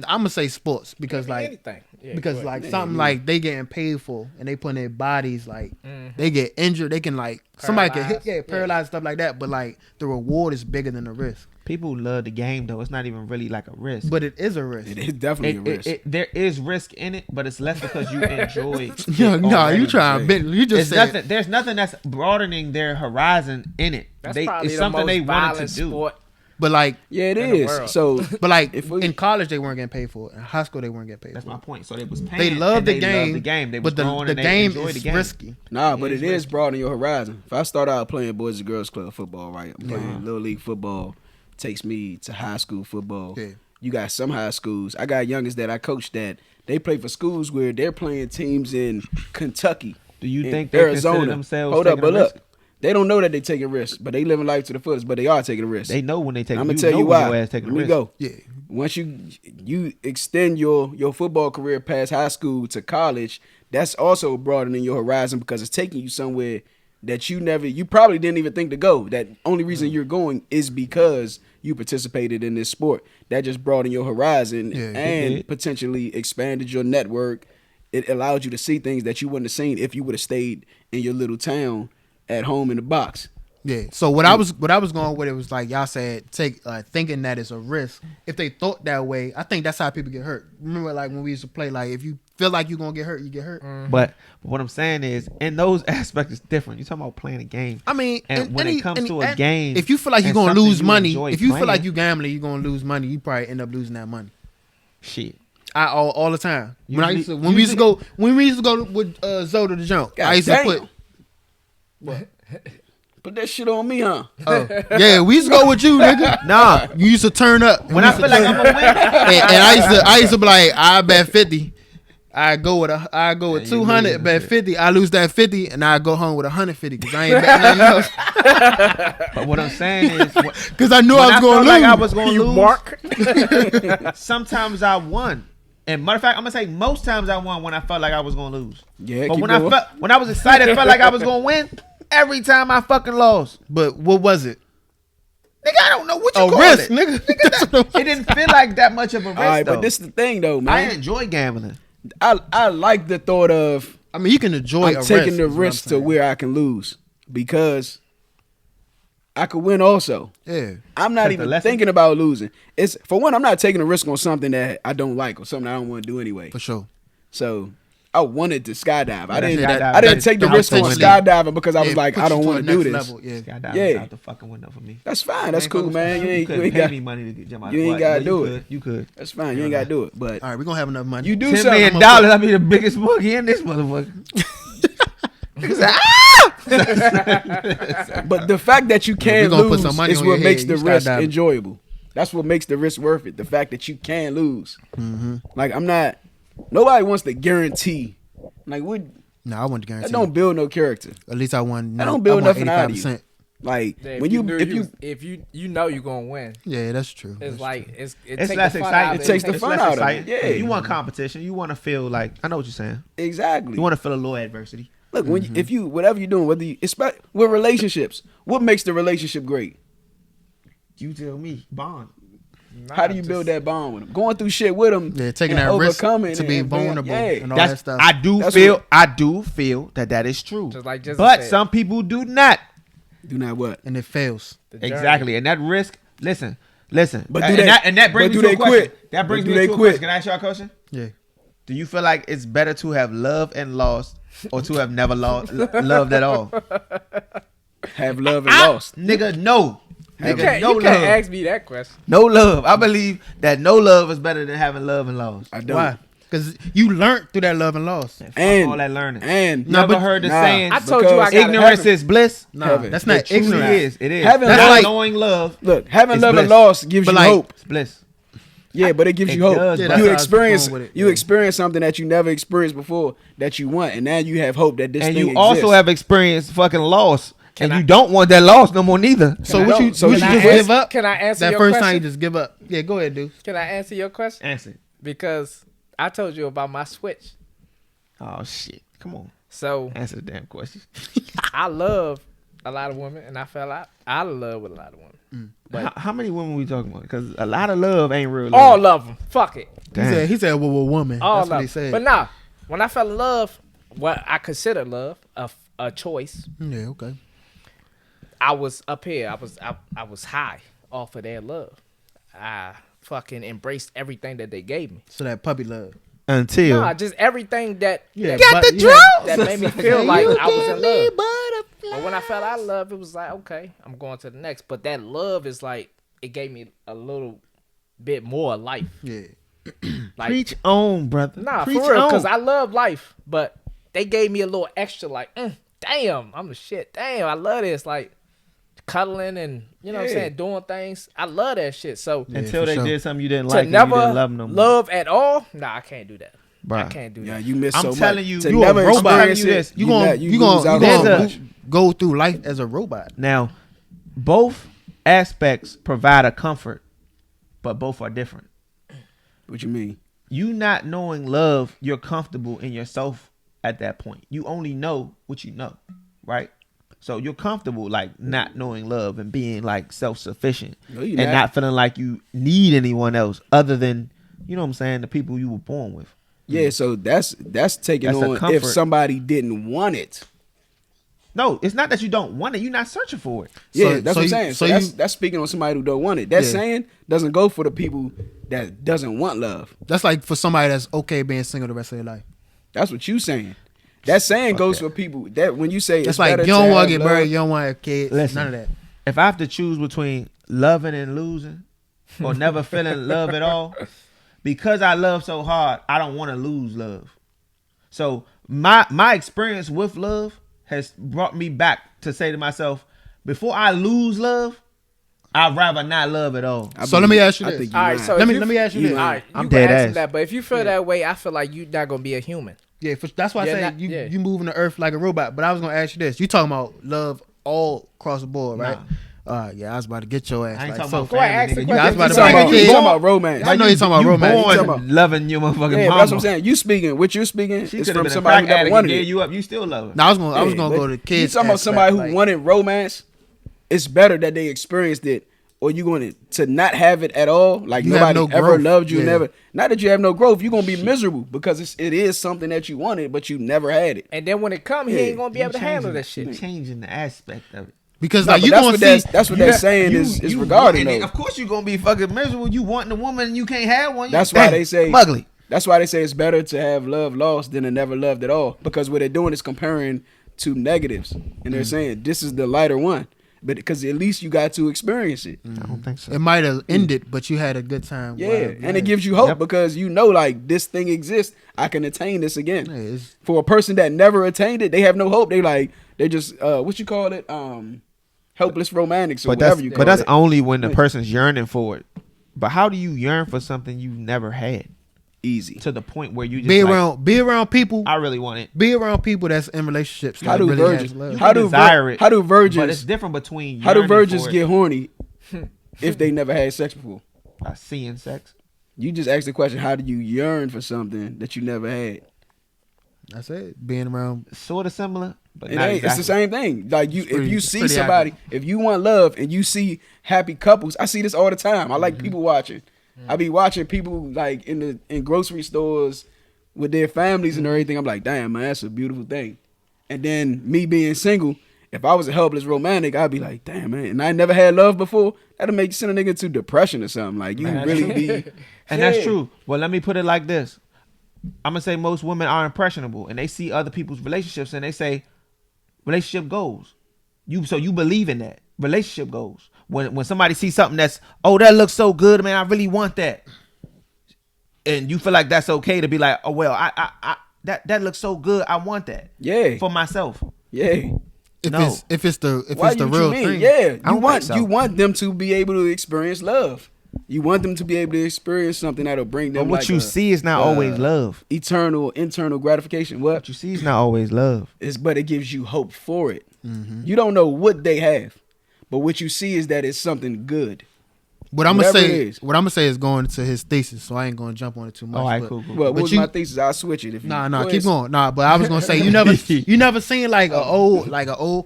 I'm gonna say sports because Maybe like anything. Yeah, because go ahead. like something like they getting paid for and they put in their bodies like they get injured, they can like somebody can hit Paralyzed. paralyzed stuff like that. But like the reward is bigger than the risk. People love the game though. It's not even really like a risk. But it is a risk. It is definitely a risk. There is risk in it, but it's less because you enjoy. No, already. you trying to bend. You just There's said nothing. There's nothing that's broadening their horizon in it. That's probably It's the something most they wanted violent to do. sport. but like yeah, it in the is. world. So, but like If we- in college they weren't getting paid for it. In high school they weren't getting paid That's for my it. point. So they was paying. They love and the they game. Loved the game. They was But growing the and they game enjoyed is the game. risky. nah, but It it is is broadening your horizon. If I start out playing Boys and Girls Club football, right? I'm playing Little League football, takes me to high school football. Yeah. You got some high schools. I got youngest that I coach that they play for schools where they're playing teams in Kentucky. Do you in think they consider themselves Hold up, taking a but risk? look. They don't know that they taking risks, but they living life to the fullest. But they are taking a risk. They know when they take. I'm gonna you tell know you when why. Your ass taking Let a me risk. go. Yeah. Once you extend your football career past high school to college, that's also broadening your horizon because it's taking you somewhere that you probably didn't even think to go. That only reason you're going is because you participated in this sport. That just broadened your horizon Yeah, it and did. potentially expanded your network. It allowed you to see things that you wouldn't have seen if you would have stayed in your little town at home in the box. Yeah. So what I was going with it was like y'all said thinking that it's a risk. If they thought that way, I think that's how people get hurt. Remember like when we used to play like if you feel like you're gonna get hurt, you get hurt. But what I'm saying is, in those aspects, it's different. You're talking about playing a game. I mean, And when it comes to a game, if you feel like you're and gonna something lose you money, enjoy if you feel like playing- you gambling, you're gonna lose money. You probably end up losing that money. Shit. All the time. When Usually- we used to go with Zoe to the jump, God I used damn. to put. Put that shit on me, huh? Yeah, we used to go with you, nigga. Nah. You used to turn up When I feel like I'm gonna win, and I used to be like, I bet 50. I go with 200, lose bet shit. 50. I lose that 50, and I go home with 150 because I ain't betting nothing else. but what I'm saying is, Because I knew when I was I going felt to lose. like I was gonna You lose, mark. sometimes I won. And matter of fact, I'm gonna say most times I won when I felt like I was gonna lose. Yeah, But keep when going. when I was excited, felt like I was gonna win. Every time I fucking lost, But what was it? nigga, I don't know what you A call risk, it. nigga. That's what it It didn't feel like that much of a risk. All right, though. but this is the thing though, I man. enjoy gambling. I like the thought of I mean, you can enjoy I'm a taking the is what I'm risk to saying. where I can lose because I could win also. Yeah. I'm not That's the even lesson. thinking about losing. It's for one, I'm not taking a risk on something that I don't like or something I don't want to do anyway. For sure. So I wanted to skydive. I that's didn't. skydiving. I didn't take the That's risk on potentially- skydiving because I was Yeah, like, puts I you don't to want the to do next this. level, yeah. Skydiving Yeah. is out the fucking window for me. That's fine. That's ain't cool, gonna- man. You ain't, couldn't you ain't pay got. me money to jump out. you the ain't what, gotta but do you it. could. You could. That's fine. You ain't gotta do it. But All right, we're going to have enough money. you do $10 something. million. I be the biggest monkey in this motherfucker. But the fact that you can gonna put lose some money is on what your makes head. the You risk skydiving. enjoyable. That's what makes the risk worth it. The fact that you can lose. Mm-hmm. Like I'm not. Nobody wants to guarantee. Like what? No, I want to guarantee. That don't build no character. At least I won. That don't build I won nothing out of you. 85%. Like Yeah, when if you know you're gonna win, Yeah, that's true. it's That's like true. it It's takes less the fun exciting. out of It takes the It's fun less out of it. exciting. Yeah. You want competition. You want to feel like I know what you're saying. exactly. You want to feel a little adversity. Look, when if you whatever you're doing, whether you especially with relationships, what makes the relationship great? You tell me, bond. How do you build that bond with them? Going through shit with them. Yeah, taking that risk to be vulnerable and all that stuff. I do feel that is true. But some people do not. Do not what? And it fails. Exactly. And that risk, listen. But that brings me to a question. That brings me to a question. Can I ask y'all a question? Yeah. Do you feel like it's better to have loved and lost or to have never loved at all? Have love and lost. Nigga, no. You can't ask me that question. No love. I believe that no love is better than having love and loss. I don't. Why? Because you learned through that love and loss. And all that learning. And never heard the saying. I told you I ignorance is bliss. Nah, that's not ignorance. It is. Having that's love, like knowing love. Look, having love bliss. and loss gives you hope. It's bliss. Yeah, but it gives you hope. Does, you experience something that you never experienced before that you want, and now you have hope that this thing exists. And you also have experienced fucking loss. And you don't want that loss no more neither. So would you just give up? Can I answer that your first question? time you just give up? Yeah, go ahead, dude. Can I answer your question? Answer. Because I told you about my switch. Oh shit! Come on. So answer the damn question. I love a lot of women, and I fell out of love with a lot of women. But how many women we talking about? Because a lot of love ain't real love. All of them. Fuck it. He said, well, woman. All That's what of he said. But nah, when I fell in love, what I consider love, a choice. Yeah, okay. I was up here. I was high off of their love. I fucking embraced everything that they gave me. So that puppy love. Until just everything that got the drugs that made me feel like I was in love. But when I fell out of love, it was like, okay, I'm going to the next. But that love is like, it gave me a little bit more life. Yeah. Like, preach on, brother. Nah, preach for real, because I love life. But they gave me a little extra, like, damn, I'm the shit. Damn, I love this. Like, cuddling and, you know what I'm saying, doing things. I love that shit. So until they did something you didn't like, to never you didn't love them no more. love at all, nah, I can't do that. Bruh. I can't do that. Yeah, you miss so much. I'm telling you, to you never a robot. experience You this. it, You gonna go through life as a robot. Now, both aspects provide a comfort, but both are different. What you mean? You not knowing love, you're comfortable in yourself at that point. You only know what you know, right? So you're comfortable like not knowing love and being like self-sufficient and not feeling like you need anyone else other than, you know what I'm saying, the people you were born with. Yeah, so that's taking on if somebody didn't want it. No, it's not that you don't want it. You're not searching for it. Yeah, that's what I'm saying. So that's speaking on somebody who don't want it. That saying doesn't go for the people that doesn't want love. That's like for somebody that's okay being single the rest of their life. That's what you saying. That saying goes for people that when you say it's like you don't want to get married, you don't want to have kids. Listen, none of that. If I have to choose between loving and losing, or never feeling love at all, because I love so hard, I don't want to lose love. So my experience with love has brought me back to say to myself, before I lose love, I'd rather not love at all. So let me ask you this. All right, so let me ask you this. All right, I'm dead ass. That, but if you feel that way, I feel like you're not gonna be a human. Yeah, that's why I say you moving the earth like a robot. But I was gonna ask you this: you talking about love all across the board, right? Yeah, I was about to get your ass. I ain't like, talking so, about family, nigga. I was about to talking about romance. I know you're talking about romance. Born loving your motherfucking yeah, mama. That's what I'm saying. You speaking, what you're speaking She is could have from been somebody who never wanted it. it. You up, you still love her. No, I was gonna go to kids. You talking about somebody who wanted romance? It's better that they experienced it, or you going to not have it at all. Like nobody ever loved you. Never. Not that you have no growth. You're gonna be miserable because it is something that you wanted, but you never had it. And then when it comes, he ain't gonna be able to handle that shit. You changing the aspect of it. Because like you gonna see, that's what that saying is regarding. Though. Of course, you're gonna be fucking miserable. You wanting a woman and you can't have one. That's why they say ugly. That's why they say it's better to have love lost than to never loved at all. Because what they're doing is comparing two negatives, and they're saying this is the lighter one. But because at least you got to experience it. I don't think so. It might have ended, but you had a good time. Yeah, and it gives you hope because you know, like, this thing exists. I can attain this again. Yeah, for a person that never attained it, they have no hope. They just what you call it, helpless romantics or whatever you call it. But that's only when the person's yearning for it. But how do you yearn for something you never had? Easy to the point where you just be around people. I really want it. Be around people that's in relationships. How do virgins? How do virgins? But it's different between. How do virgins get horny if they never had sex before? By seeing sex. You just asked the question. How do you yearn for something that you never had? That's it. Being around, sort of similar, but it's the same thing. Like if you see somebody, if you want love and you see happy couples, I see this all the time. I like people watching. I be watching people like in grocery stores with their families and everything. I'm like, damn, man, that's a beautiful thing. And then me being single, if I was a helpless romantic, I'd be like, damn, man, and I never had love before. That'll make you send a nigga to depression or something. Like, you really be. And that's true. Well, let me put it like this. I'm gonna say most women are impressionable, and they see other people's relationships, and they say, relationship goals. So you believe in that relationship goals. When somebody sees something that's, oh, that looks so good, man, I really want that, and you feel like that's okay to be like, oh well, I that looks so good, I want that, for myself, If it's the real thing, you want them to be able to experience love. You want them to be able to experience something that'll bring them. But what you see is not always love. Eternal, internal gratification. What you see is not always love. But it gives you hope for it. Mm-hmm. You don't know what they have, but what you see is that it's something good. What I'm gonna say is going to his thesis, so I ain't gonna jump on it too much. All right, cool. Well, what was my thesis? I'll switch it if you. Keep going. But I was gonna say you never seen like an old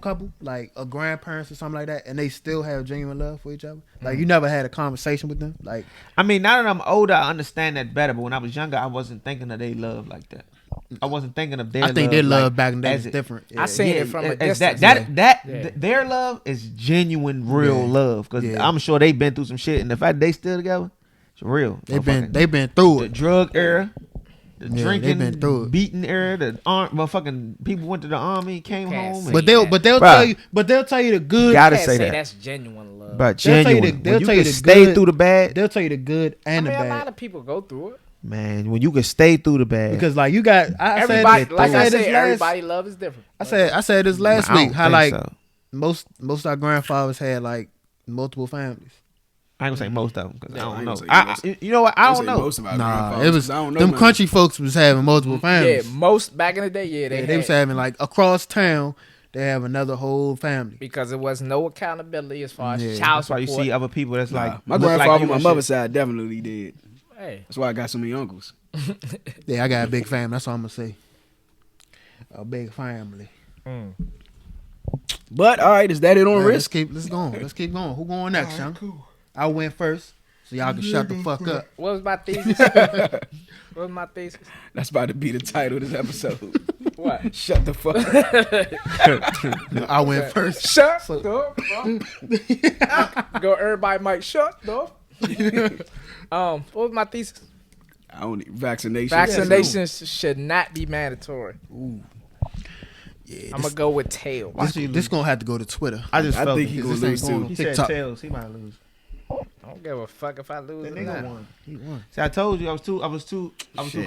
couple, like a grandparents or something like that, and they still have genuine love for each other. Like you never had a conversation with them. Like, I mean, now that I'm older, I understand that better. But when I was younger, I wasn't thinking of their love like that. I wasn't thinking of their love. I think their love like, back in the day is different. I seen it from a distance. Their love is genuine, real love. Because I'm sure they've been through some shit, and the fact they still together, it's real. They've been through the it. drug era, the drinking, been through it. Beating era, the motherfucking people went to the army, came home. But they'll tell you the good. Gotta say that. That's genuine love. But genuine. They'll tell you the stay good, through the bad. They'll tell you the good and the bad. A lot of people go through it. Man, when you can stay through the bad, because like you got everybody love is different. I said this last week how like most of our grandfathers had like multiple families. I ain't gonna say most of them because I don't know. You know what? I don't know. Most of our grandfathers. It was them country folks was having multiple families. Yeah, most back in the day. They was having like across town. They have another whole family because there was no accountability as far as child support. That's why you see other people that's like my grandfather on my mother's side definitely did. Hey. That's why I got so many uncles. Yeah, I got a big family. That's all I'm gonna say. A big family. But all right, is that it on risk? Let's keep going. Who going next, Sean? Cool. I went first, so y'all can shut the fuck up. What was my thesis? What was my thesis? That's about to be the title of this episode. What? Shut the fuck up. I went first. Shut the fuck up. Go, everybody might shut the. What was my thesis? I don't need vaccinations. Vaccinations should not be mandatory. Ooh. Yeah, I'm gonna go with tails. This gonna have to go to Twitter. I think he's gonna lose too. He said tails. He might lose. I don't give a fuck if I lose. That nigga won. He won. See, I told you I was too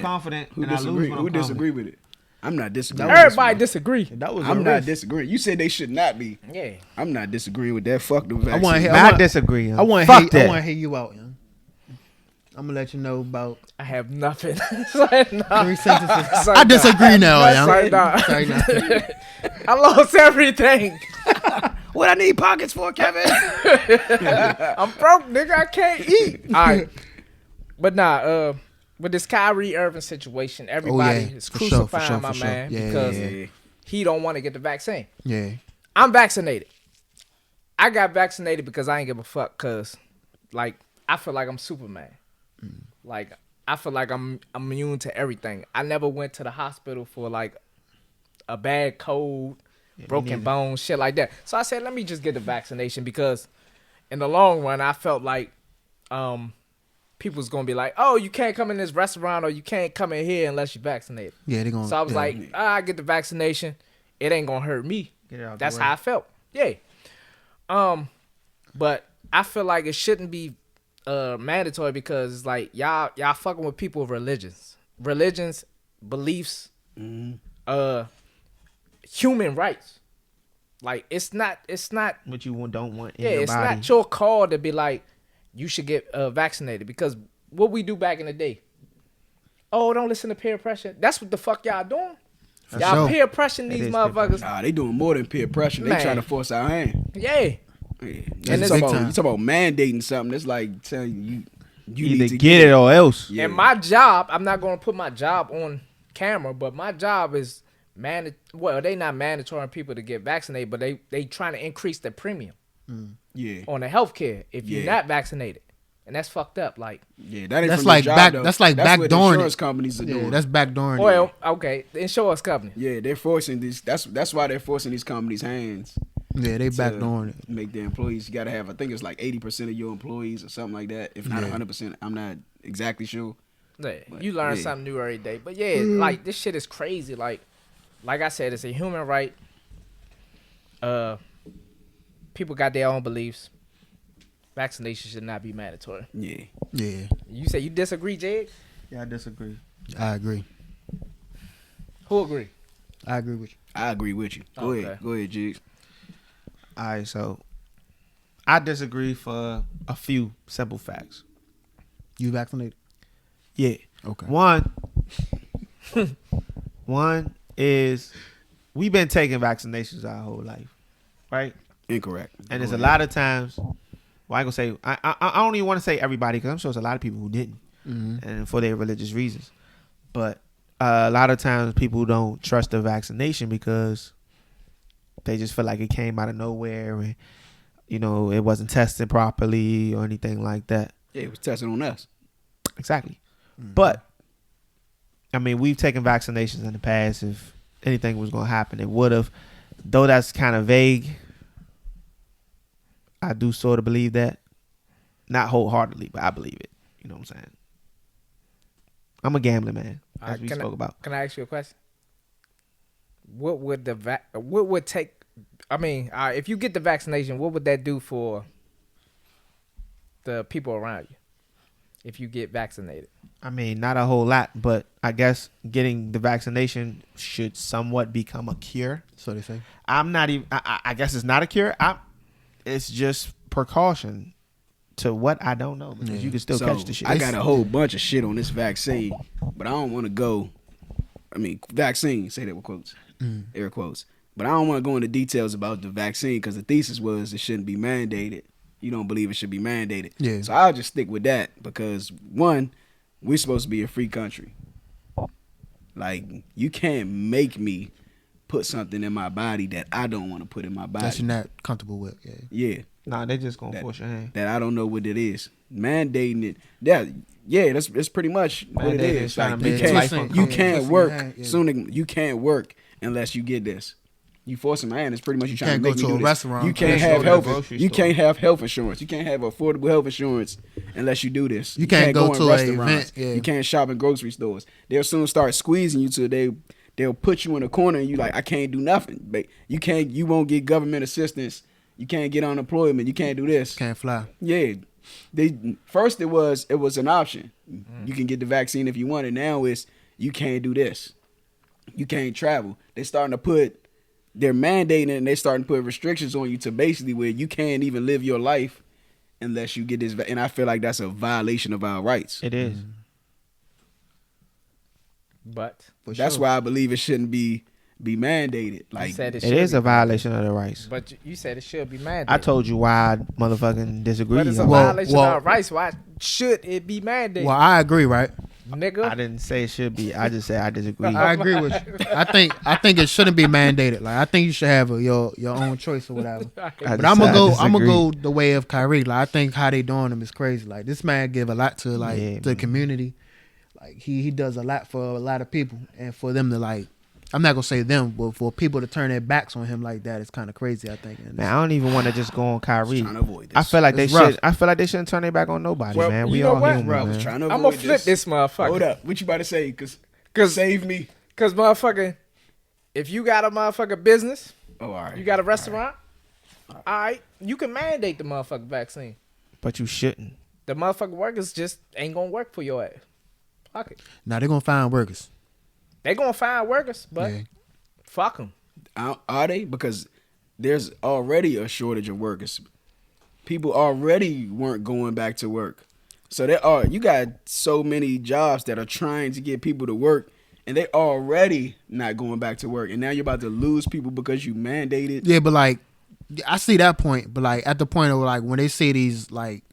confident. Who disagree with it? I'm not disagreeing. Everybody disagree. I'm not disagreeing. You said they should not be. Yeah. I'm not disagreeing with that. Fuck the vaccine. I disagree. I want to hear you out, young. I'm gonna let you know about. I have nothing. 3 sentences. I disagree now, young. Sorry, I lost everything. What I need pockets for, Kevin? I'm broke, nigga. I can't eat. All right, but with this Kyrie Irving situation, everybody is crucifying my man because he don't want to get the vaccine. Yeah, I'm vaccinated. I got vaccinated because I ain't give a fuck. Cause like I feel like I'm Superman. Like I feel like I'm immune to everything. I never went to the hospital for like a bad cold, broken bones, shit like that. So I said, let me just get the vaccination because in the long run, I felt like people's gonna be like, oh, you can't come in this restaurant or you can't come in here unless you're vaccinated. Yeah, they're gonna. So I was like, I get the vaccination. It ain't gonna hurt me. That's how I felt. Yeah. But I feel like it shouldn't be mandatory because it's like y'all fucking with people with religions, beliefs, human rights. Like it's not what you don't want. It's not your call to be like you should get vaccinated because what we do back in the day. Oh, don't listen to peer pressure. That's what the fuck y'all doing. Y'all peer pressuring these motherfuckers. Nah, they doing more than peer pressure. They trying to force our hand. Yeah. And you talk about mandating something. It's like telling you either need to get it or else. Yeah. And my job, I'm not going to put my job on camera, but my job is well, they not mandatory people to get vaccinated, but they trying to increase the premium. Yeah. On the healthcare if you're not vaccinated. and that's fucked up. Like, Yeah, that ain't That's from like the job, back. though. That's like what backdooring insurance it. companies are Yeah, doing. that's backdooring. well, okay, the insurance company. Yeah, they're forcing these. That's why they're forcing these companies' hands. Yeah, they to backdooring it. Make their employees. You gotta have. I think it's like 80% of your employees or something like that. If not Yeah. 100%, I'm not exactly sure. Yeah, But, you learn yeah. something new every day. But yeah, like this shit is crazy. Like I said, it's a human right. People got their own beliefs. Vaccination should not be mandatory. Yeah. Yeah, You say you disagree, Jed? Yeah, I disagree. I agree. Who agree? I agree with you. I agree with you. Go Okay. ahead. Go ahead, Jigs. All right, so I disagree for a few simple facts. You vaccinated? Yeah. Okay. One is we've been taking vaccinations our whole life, right? Incorrect. And there's Go a ahead. lot of times. Well, I ain't gonna say I don't even want to say everybody because I'm sure there's a lot of people who didn't, and for their religious reasons. But a lot of times people don't trust the vaccination because they just feel like it came out of nowhere and it wasn't tested properly or anything like that. Yeah, it was tested on us. Exactly. But I mean, we've taken vaccinations in the past. If anything was going to happen, it would have. Though that's kind of vague, I do sort of believe that. Not wholeheartedly, but I believe it. You know what I'm saying? I'm a gambling man, as we spoke about. Can I ask you a question? What would take? I mean, if you get the vaccination, what would that do for the people around you? If you get vaccinated, I mean, not a whole lot, but I guess getting the vaccination should somewhat become a cure. So they say. I'm not even. I guess it's not a cure. It's just precaution to what I don't know because you can still So, catch the shit. I got a whole bunch of shit on this vaccine, but I don't want to go. I mean, vaccine. Say that with quotes, air quotes. But I don't want to go into details about the vaccine because the thesis was it shouldn't be mandated. You don't believe it should be mandated. Yeah. So I'll just stick with that because one, we're supposed to be a free country. Like you can't make me put something in my body that I don't want to put in my body. That you're not comfortable with. Yeah. Yeah. Nah, they just gonna That- force your hand. That I don't know what it is. Mandating it. That's pretty much what it Mandating is. is trying Like, to you make life can't uncomfortable. work Yeah. you can't work unless you get this. You forcing my hand. It's pretty much you trying can't to go make to me a do this. restaurant. You can't Can't have go to the health. grocery You store. can't have health insurance. You can't have affordable health insurance unless you do this. You can't go in to an restaurants. event, yeah. You can't shop in grocery stores. They'll soon start squeezing you till they'll put you in a corner and you like I can't do nothing. But you won't get government assistance. You can't get unemployment. You can't do this. Can't fly. Yeah. First it was an option. You can get the vaccine if you want it. Now it's you can't do this. You can't travel. They're mandating it and they're starting to put restrictions on you to basically where you can't even live your life unless you get this. And I feel like that's a violation of our rights. It is. but That's why I believe it shouldn't be mandated. Like you said It should is be a violation of the rights. But you said it should be mandated. I told you why I motherfucking disagree. But it's a yo. violation well- of our rights. Why should it be mandated, Well, I agree, right? nigga? I didn't say it should be. I just said I disagree. I agree with you. I think it shouldn't be mandated. Like I think you should have your own choice or whatever. I But just I'm said gonna I disagree. go the way of Kyrie. Like I think how they doing him is crazy. Like this man give a lot to like Yeah, the man. community. Like he does a lot for a lot of people, and for them to like, I'm not gonna say them, but for people to turn their backs on him like that is kind of crazy. I think. And Man, I don't even want to just go on Kyrie. trying to avoid this. I feel like they It's rough. should. I feel like they shouldn't turn their back on nobody, Well, man. you We know all what? human, Bro, I was man. trying to I'm avoid gonna flip this motherfucker. Hold up. What you about to say? Cause save me. Cause motherfucker, if you got a motherfucker business, Oh, all right. you got a restaurant, all right, you can mandate the motherfucker vaccine. But you shouldn't. The motherfucker workers just ain't gonna work for your ass. Fuck it. now they're gonna find workers. They gonna find workers, but Yeah. fuck them. Are they? Because there's already a shortage of workers. People already weren't going back to work. So you got so many jobs that are trying to get people to work and they already not going back to work. And now you're about to lose people because you mandated. Yeah, but like I see that point. But like at the point of like when they see these like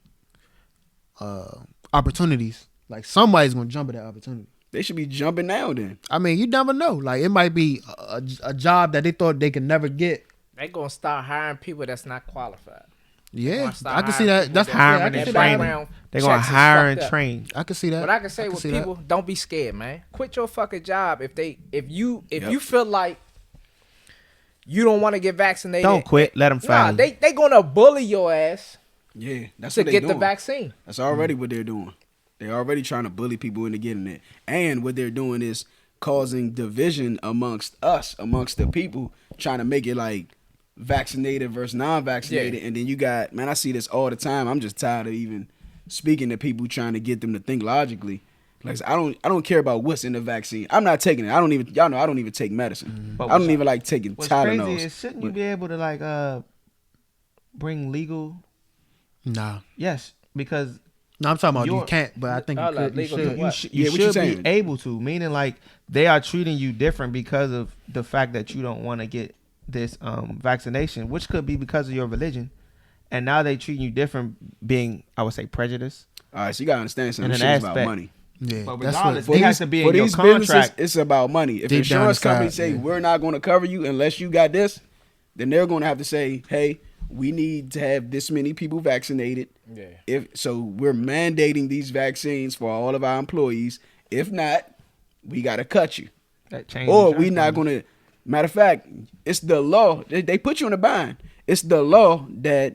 opportunities, like somebody's gonna jump at that opportunity. They should be jumping now then. I mean, you never know. Like it might be a job that they thought they could never get. They gonna start hiring people that's not qualified. Yeah, start I can see hiring that. That's people hiring I and can see training. that. They're gonna Checks is hire fucked and up. train. I can see that. What I can say with see that. people, don't be scared, man. Quit your fucking job if you Yep. feel like you don't want to get vaccinated. Don't quit. Let them Nah, fire you. they gonna bully your ass Yeah, that's to what they get doing. the vaccine. That's already what they're doing. They're already trying to bully people into getting it. And what they're doing is causing division amongst us, amongst the people, trying to make it like vaccinated versus non-vaccinated. Yeah. And then you got, man, I see this all the time. I'm just tired of even speaking to people trying to get them to think logically. Like I don't care about what's in the vaccine. I'm not taking it. Y'all know I don't even take medicine. But I don't even like taking What's Tylenols. crazy is shouldn't you be able to like bring legal? Nah. Yes, because No, I'm talking about you Your- can't, but I think you like could. You legal to should. what? you Yeah, what you should saying? be able to. Meaning like they are treating you different because of the fact that you don't want to get this vaccination, which could be because of your religion, and now they treating you different, being I would say prejudice. All right, so you gotta understand something. In This an shit is about aspect. money. Yeah, But that's regardless, what. It has to be for in your these businesses, contract. it's about money. If Deep insurance down companies inside, say yeah. we're not going to cover you unless you got this, then they're going to have to say, "Hey, we need to have this many people vaccinated." Yeah. If so, we're mandating these vaccines for all of our employees. If not, we got to cut you, That change or insurance we not company. going to. Matter of fact, it's the law. They put you in a bind. It's the law that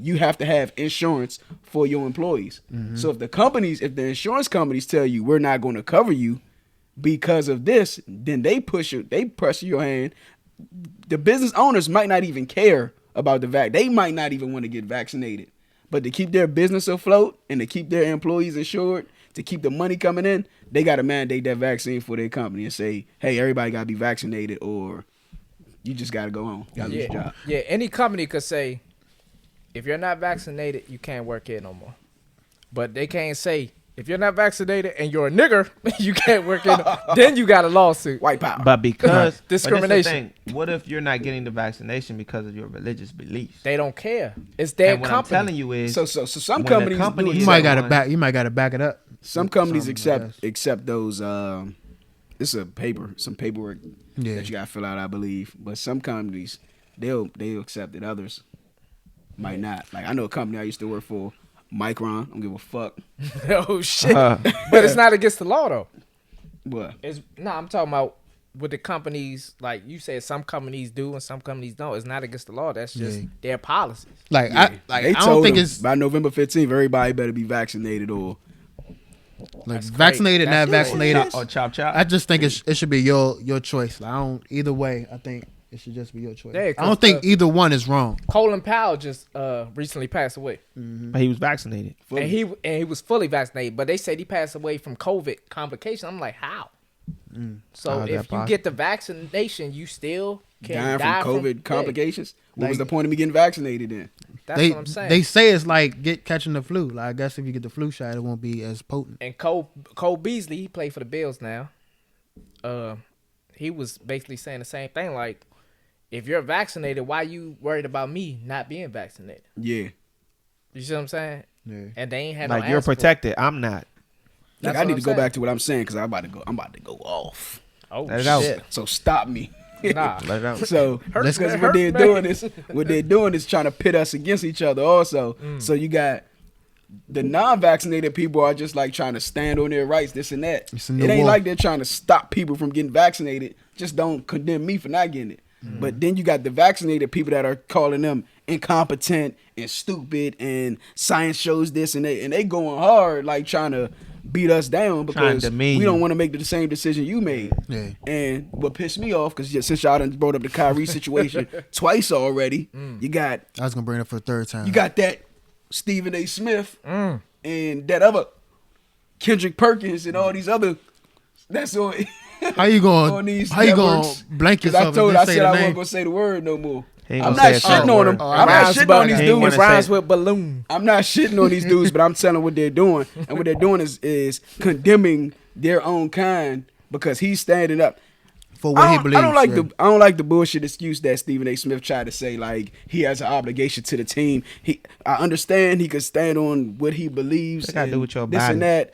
you have to have insurance for your employees. So if the insurance companies tell you we're not going to cover you because of this, then they pressure your hand. The business owners might not even care about the vac. They might not even want to get vaccinated. But to keep their business afloat and to keep their employees insured, to keep the money coming in, they got to mandate that vaccine for their company and say, hey, everybody got to be vaccinated or you just got to go home. You got to lose your job. Yeah, any company could say, if you're not vaccinated, you can't work here no more. But they can't say, if you're not vaccinated and you're a nigger, you can't work here. Then you got a lawsuit. White power. But because Discrimination. but this is the thing. What if you're not getting the vaccination because of your religious beliefs? They don't care. It's their And what company. I'm telling you is, So some when the companies company do is You might the got to one- back. You might got to back it up. Some companies Something, accept those. It's some paperwork Yeah. that you got to fill out, I believe. But some companies they'll accept it. Others might not. Like I know a company I used to work for, Micron. I don't give a fuck. Oh shit! But it's not against the law though. What? I'm talking about with the companies. Like you said, some companies do and some companies don't. It's not against the law. That's just Yeah. their policies. Like Yeah. I They don't told think them it's by November 15th, everybody better be vaccinated or like That's vaccinated, crazy. not That's vaccinated. or chop chop. I just think it should be your choice. Like, I don't either way. I think it should just be your choice. Yeah, I 'cause don't think either one is wrong. Colin Powell just recently passed away, But he was vaccinated. and he was fully vaccinated. But they said he passed away from COVID complications. I'm like, how? So How is that if you possible? get the vaccination, you still can dying die from COVID yeah, complications. What was Like- the point of me getting vaccinated then? that's they what I'm saying. they say it's like catching the flu. Like I guess if you get the flu shot, it won't be as potent. And Cole Beasley, he played for the Bills now. He was basically saying the same thing. Like, if you're vaccinated, why you worried about me not being vaccinated? Yeah. You see what I'm saying? Yeah. And they ain't had Like no you're answer for it. protected. I'm not. Look, That's I what need I'm to go saying. back to what I'm saying because I'm about to go off. Oh Let it out. shit! So stop me. Nah. Let it out. So Hurt because man, what they're hurt man. doing is trying to pit us against each other also. So you got the non-vaccinated people are just like trying to stand on their rights, this and that. It's a It new ain't war. like they're trying to stop people from getting vaccinated. Just don't condemn me for not getting it. But then you got the vaccinated people that are calling them incompetent and stupid and science shows this and they going hard like trying to beat us down because demean we don't you. want to make the same decision you made. Yeah. And what pissed me off, because since y'all done brought up the Kyrie situation twice already, you got I was gonna bring it up for the third time. that Stephen A. Smith and that other Kendrick Perkins and all these other that's on how you on going? these How you going networks. to blank 'Cause yourself? I and said say I the wasn't name? gonna say the word no more. He ain't I'm gonna not say a shitting certain on them. word. I'm not shitting on these He ain't dudes. wanna Rhymes say- with balloon. I'm not shitting on these dudes, but I'm telling what they're doing. And what they're doing is condemning their own kind because he's standing up. For what he believes. I yeah. don't like the bullshit excuse that Stephen A. Smith tried to say, like he has an obligation to the team. I understand he could stand on what he believes. That got to do and with your this body. and that.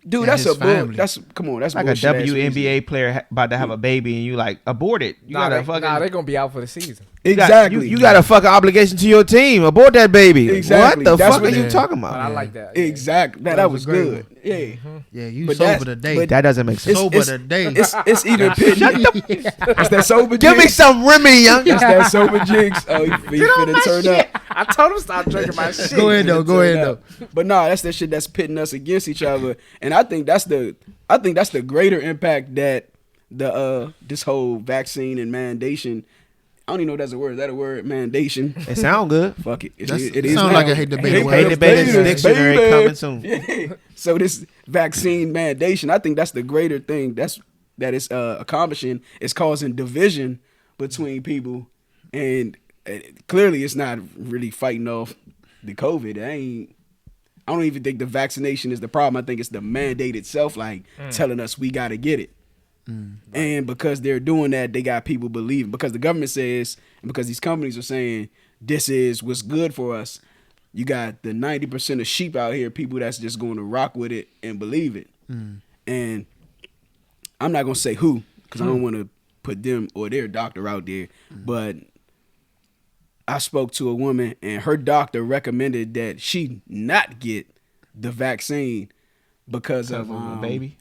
Dude, And that's his a bull. family. That's come on. That's Like a bullshit ass WNBA player about to have a baby and you like abort it. You gotta fucking. they're gonna be out for the season. reason. You got- Exactly. You got a fucking obligation to your team. Abort that baby. Exactly. What the That's fuck what are you they- talking But about? I like that. Yeah. Exactly. That That was was a great good. Yeah. Yeah, you But sober that's- today. but That doesn't make sense. Sober today. It's even pitting. It's that sober Give me jinx. some Remy, young. It's that sober jinx. Oh, you finna turn up. I told him stop drinking my shit. Go ahead though. Go ahead though. But nah, that's that shit that's pitting us against each other, and I think that's the greater impact that the this whole vaccine and mandation. I don't even know if that's a word. Is that a word? Mandation. It sound good. Fuck it. It It is sound now. like a hate debate. Hate debaters baby. dictionary Baby. coming soon. Yeah. So this vaccine mandation, I think that's the greater thing that is accomplishing. It's causing division between people, and clearly it's not really fighting off the COVID. I don't even think the vaccination is the problem. I think it's the mandate itself, like telling us we got to get it. And because they're doing that, they got people believing. Because the government says, and because these companies are saying this is what's good for us, you got the 90% of sheep out here, people that's just going to rock with it and believe it. And I'm not going to say who, because I don't want to put them or their doctor out there. But I spoke to a woman, and her doctor recommended that she not get the vaccine because of a baby?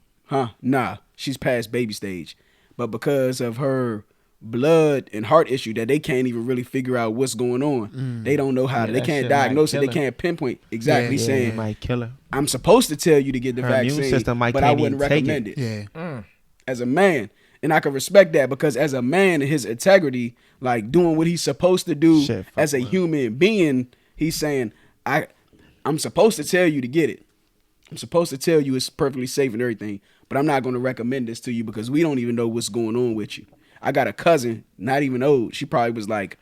Nah, she's past baby stage. But because of her blood and heart issue that they can't even really figure out what's going on. They don't know how Yeah, they that can't shit might diagnose it. They kill her. can't pinpoint exactly. Yeah, It saying might kill her. I'm supposed to tell you to get the Her immune vaccine, system might but I can't wouldn't even take recommend it. it. Yeah. As a man. And I can respect that because as a man and his integrity, like doing what he's supposed to do Shit, fuck as a with. human being, he's saying, I'm supposed to tell you to get it. I'm supposed to tell you it's perfectly safe and everything, but I'm not going to recommend this to you because we don't even know what's going on with you. I got a cousin, not even old. She probably was like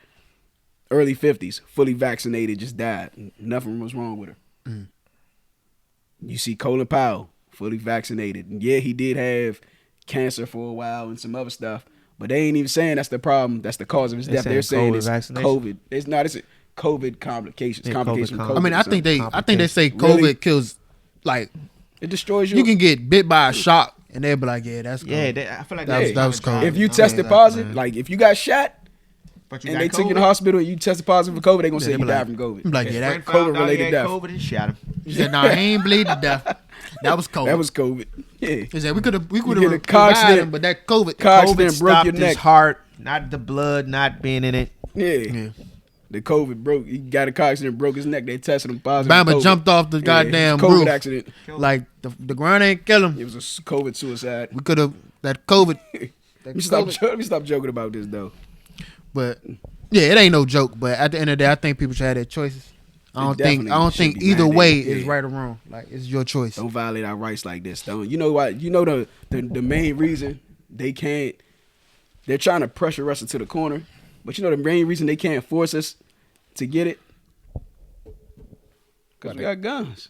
early 50s, fully vaccinated, just died. Nothing was wrong with her. You see Colin Powell, fully vaccinated. And yeah, he did have cancer for a while and some other stuff, but they ain't even saying that's the problem. That's the cause of his They death. They're saying saying COVID it's vaccination? COVID. It's not. It's COVID complications. Yeah, Complications from COVID COVID. I mean, or I think something. they say COVID Really? kills. Like It destroys you. you can get bit by a shark, and they'll be like, "Yeah, that's cool." Yeah, I feel like That was- that was cold. cold. If you Yeah, tested exactly, positive, man. like if you got shot and they took you to the hospital and you tested positive for COVID, they gonna say they you be died like- from COVID. I'm like, yeah, that COVID-related death. COVID and shot him. He said, "Nah, he ain't bleed to death. That was COVID." That was COVID. Yeah. He said we could have get a revived cock him, but that COVID. cock- COVID Accident broke stopped your his neck. heart, not the blood, not being in it. Yeah. Yeah. The COVID broke. He got a car accident, broke his neck. They tested him positive. Bama for COVID. jumped off the Yeah, goddamn it was a COVID roof. accident. Like the ground ain't kill him. It was a COVID suicide. We could have that COVID. Let me stop joking about this though. But yeah, it ain't no joke. But at the end of the day, I think people should have their choices. I don't definitely should think be either way mandated, is yeah. right or wrong. Like it's your choice. Don't violate our rights like this. Don't. You know what? You know the main reason they can't. They're trying to pressure us into the corner, but you know the main reason they can't force us to get it because we got guns.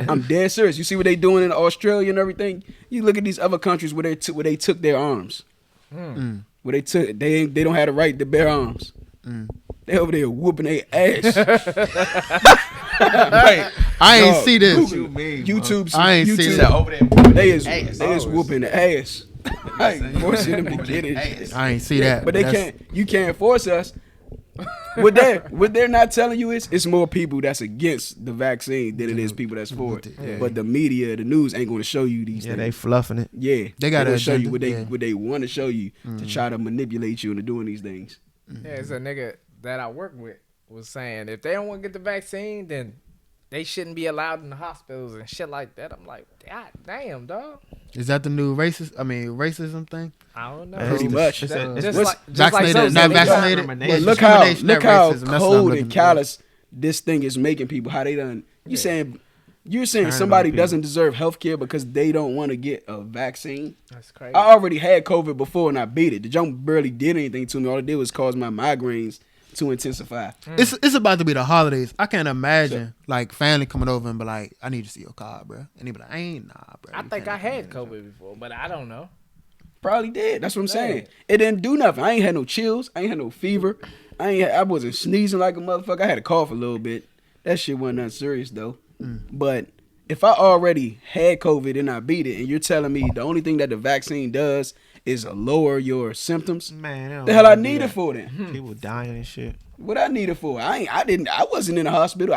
I'm dead serious. You see what they doing in Australia and everything. You look at these other countries where they took their arms. Where they don't have the right to bear arms. They over there whooping their ass. I ain't Dog, see this. YouTube. I ain't YouTube, seen that. Over there. They is whooping the ass. Like forcing them to get it. I ain't see that. But they that's- can't. You can't force us. What they're not telling you is it's more people that's against the vaccine than it is people that's for it. Yeah. But the media, the news ain't going to show you these Yeah, they things. fluffing it. Yeah, They got gonna an show you agenda, what they want to show you to try to manipulate you into doing these things. Yeah, it's a nigga that I work with was saying if they don't want to get the vaccine, then they shouldn't be allowed in the hospitals and shit like that. I'm like, God damn, dog. Is that the new racism thing? I don't know. Pretty much. It's a- Just What's- like Vaccinated, Zoe not said, vaccinated. discrimination. Well, Look how discrimination, not racism. That's what I'm cold looking and for. callous this thing is making people. How they done? You're saying Turn somebody on people. doesn't deserve health care because they don't want to get a vaccine. That's crazy. I already had COVID before and I beat it. The junk barely did anything to me. All it did was cause my migraines to intensify. It's about to be the holidays. I can't imagine like family coming over and be like, "I need to see your card, bro." And he be like, "I ain't bro." I You think can't I had come in." COVID before, but I don't know. Probably did. That's what I'm saying. Dang. It didn't do nothing. I ain't had no chills. I ain't had no fever. I wasn't sneezing like a motherfucker. I had a cough a little bit. That shit wasn't that serious though. But if I already had COVID and I beat it, and you're telling me the only thing that the vaccine does is lower your symptoms, Man, the hell I need it for then? People dying and shit. What I need it for? I wasn't in the hospital.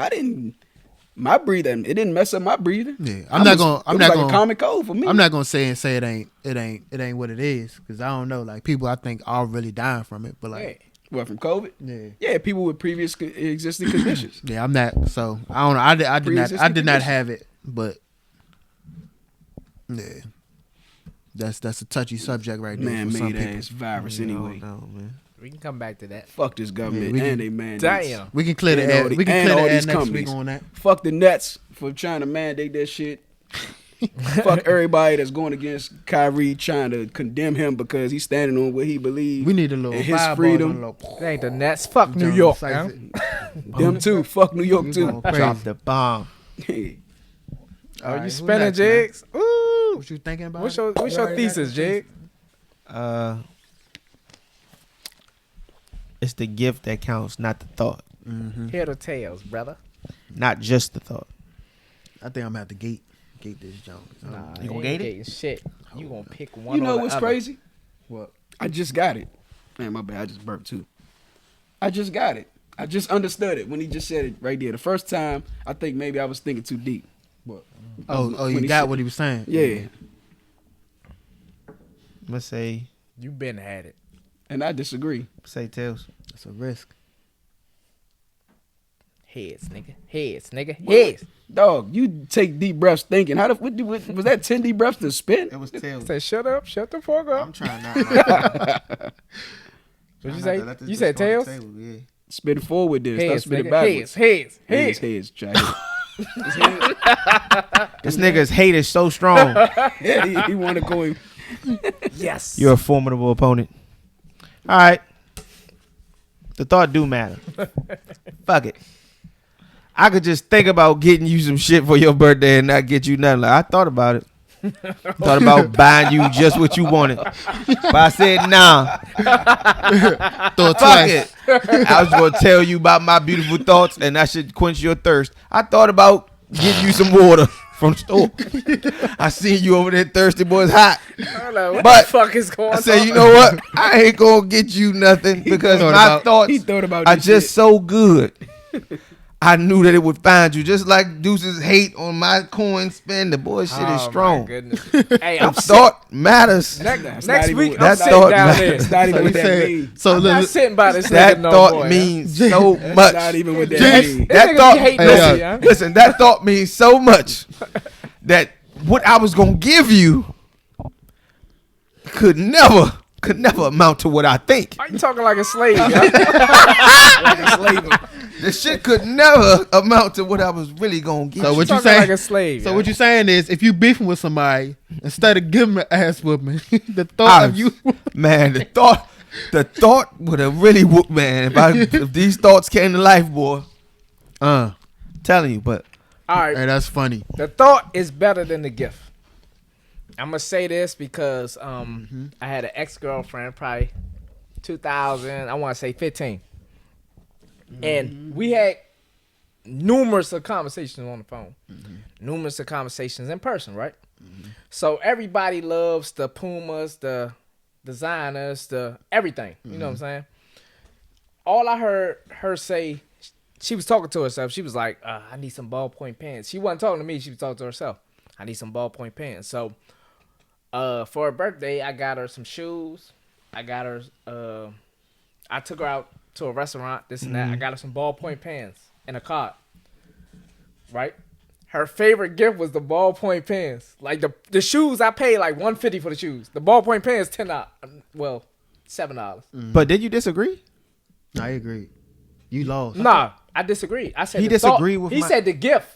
My breathing, it didn't mess up my breathing. Yeah, I'm not gonna a common cold for me. I'm not gonna say it ain't what it is, because I don't know. Like, people I think are really dying from it, but like, What, from COVID? yeah, People with previous existing conditions. yeah, I'm not. So I don't know. I did not have it, but yeah, that's a touchy subject right there. Man for some made people. ass virus anyway. No, man. We can come back to that. Fuck this government Yeah, and they mandates. Damn. We can clear the And air. all the- We can and clear all the air these next companies. week on that. Fuck the Nets for trying to mandate that shit. Fuck everybody that's going against Kyrie, trying to condemn him because he's standing on what he believes. We need a little and his fireball freedom. on a little- It ain't the Nets. Fuck New John York, Size man. it. Them too. Fuck New York We too. going crazy. Drop the bomb. Oh, All you right, who spinning, next, man? Jigs? Ooh. What you thinking about? What's your You already got thesis, your Jig? It's the gift that counts, not the thought. Head or tails, brother? Not just the thought. I think I'm gonna have to gate this junk. Nah, You gonna ain't gate it? gating shit. You gonna pick one. You know or the what's other. crazy? What? I just got it. Man, my bad. I just burped too. I just got it. I just understood it when he just said it right there. The first time, I think maybe I was thinking too deep. Oh, When you he got said- what he was saying. Yeah. Let's say You been had it. And I disagree. tails. It's a risk. Heads, nigga. Heads, nigga. Heads. Dog, you take deep breaths thinking. What was that 10 deep breaths to spin? It was tails. Say shut up. Shut the fuck up. I'm trying not. What you say? You said tails? Yeah. Spin it forward then. Stop Heads, spinning nigga. backwards. Heads. Heads. Try it. This nigga's hate is so strong. Yeah, he want to go in. Yes. You're a formidable opponent. All right. The thought do matter. Fuck it. I could just think about getting you some shit for your birthday and not get you nothing. Like, I thought about it. Thought about buying you just what you wanted. But I said, nah. Throw it Fuck twice. it. I was going to tell you about my beautiful thoughts and I should quench your thirst. I thought about getting you some water from the store. I seen you over there thirsty, boy. It's hot. What But the fuck is going I on? said, you know what? I ain't going to get you nothing because my thoughts He thought about are this just shit. so good. I knew that it would find you. Just like Deuce's hate on my coin spin. The boy shit is strong. My goodness. Hey, I'm Thought matters. Next not even week, what- I'm that sitting thought down matters. there. It's not even what that said- means. So I'm not look, sitting by this That nigga no thought more, means so That's much. not even what that James- means. That nigga thought, be hating listen, me, huh? listen, that thought means so much that what I was gonna give you could never amount to what I think. Why you talking like a slave? Yo? The shit could never amount to what I was really gonna give. So you. what you talking saying? like a slave? So yo. what you saying is, if you beefing with somebody, instead of giving an ass whooping, the thought of you, Man, the thought would have really whooped, man. If these thoughts came to life, boy. Telling you, but All right. hey, that's funny. The thought is better than the gift. I'm gonna say this because I had an ex-girlfriend, probably 2000. I want to say 15, and we had numerous of conversations on the phone, numerous of conversations in person, right? So everybody loves the Pumas, the designers, the everything. You know what I'm saying? All I heard her say, she was talking to herself. She was like, I need some ballpoint pens. She wasn't talking to me. She was talking to herself. I need some ballpoint pens. So for her birthday, I got her some shoes. I got her, I took her out to a restaurant, this and that. I got her some ballpoint pens and a card. Right? Her favorite gift was the ballpoint pens. Like the shoes, I paid like $150 for the shoes. The ballpoint pens, $10. Well, $7. but did you disagree? I agree. You lost. Nah, I disagree. I said He the thought. disagreed with He my- said the gift.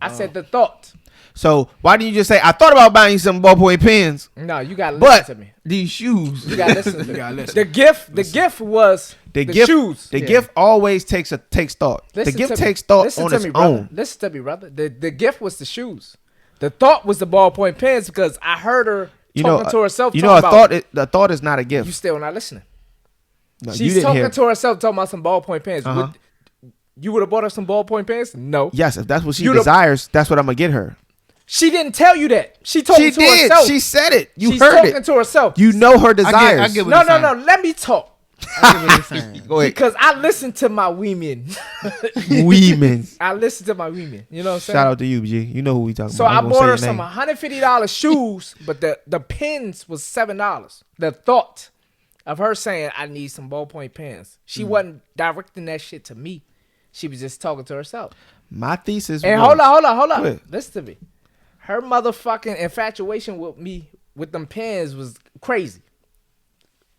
I said the thought. So why didn't you just say I thought about buying you some ballpoint pens, No, you gotta listen but to me. these shoes? You gotta listen to me. gotta listen. The gift was the gift, shoes. The gift always takes thought. Listen the gift to me. takes thought Listen on to its me, brother. own. Listen to me, brother. The gift was the shoes. The thought was the ballpoint pens because I heard her talking to herself. You know, talking the thought is not a gift. You still not listening. No, you She's didn't talking hear. to herself talking about some ballpoint pens. Uh-huh. You would have bought her some ballpoint pens? No. Yes, if that's what she You'd have- desires, that's what I'm gonna get her. She didn't tell you that. She talking She to did. herself. She said it. You She's heard talking it. to herself. You know her desires. I get what No, you're no, saying. no. Let me talk. I get what you're saying. Go ahead. Because I listen to my women. Women. I listen to my women. You know what I'm saying? Shout out to you, G. You know who we talking So about. I ain't gonna bought say her your some name. $150 shoes, but the pins was $7. The thought of her saying I need some ballpoint pens. She wasn't directing that shit to me. She was just talking to herself. My thesis And was, hold Go on. ahead. Listen to me. Her motherfucking infatuation with me with them pens was crazy.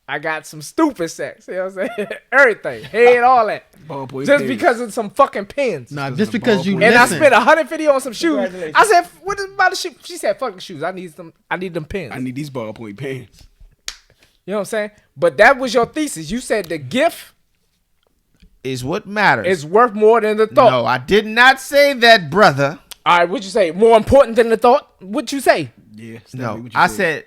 I got some stupid sex. You know what I'm saying? Everything. Head, all that. Ballpoint Just pens. because of some fucking pens. Nah, Because just of the because you ballpoint. And I listen. spent $150 on some shoes. Congratulations. I said, "What is about the shoe?" She said, "Fucking shoes. I need them pens." I need these ballpoint pens. You know what I'm saying? But that was your thesis. You said the gift is what matters. is worth more than the thought. No, I did not say that, brother. All right, what'd you say? More important than the thought? What'd you say? Yeah. Stephanie, No, what you I said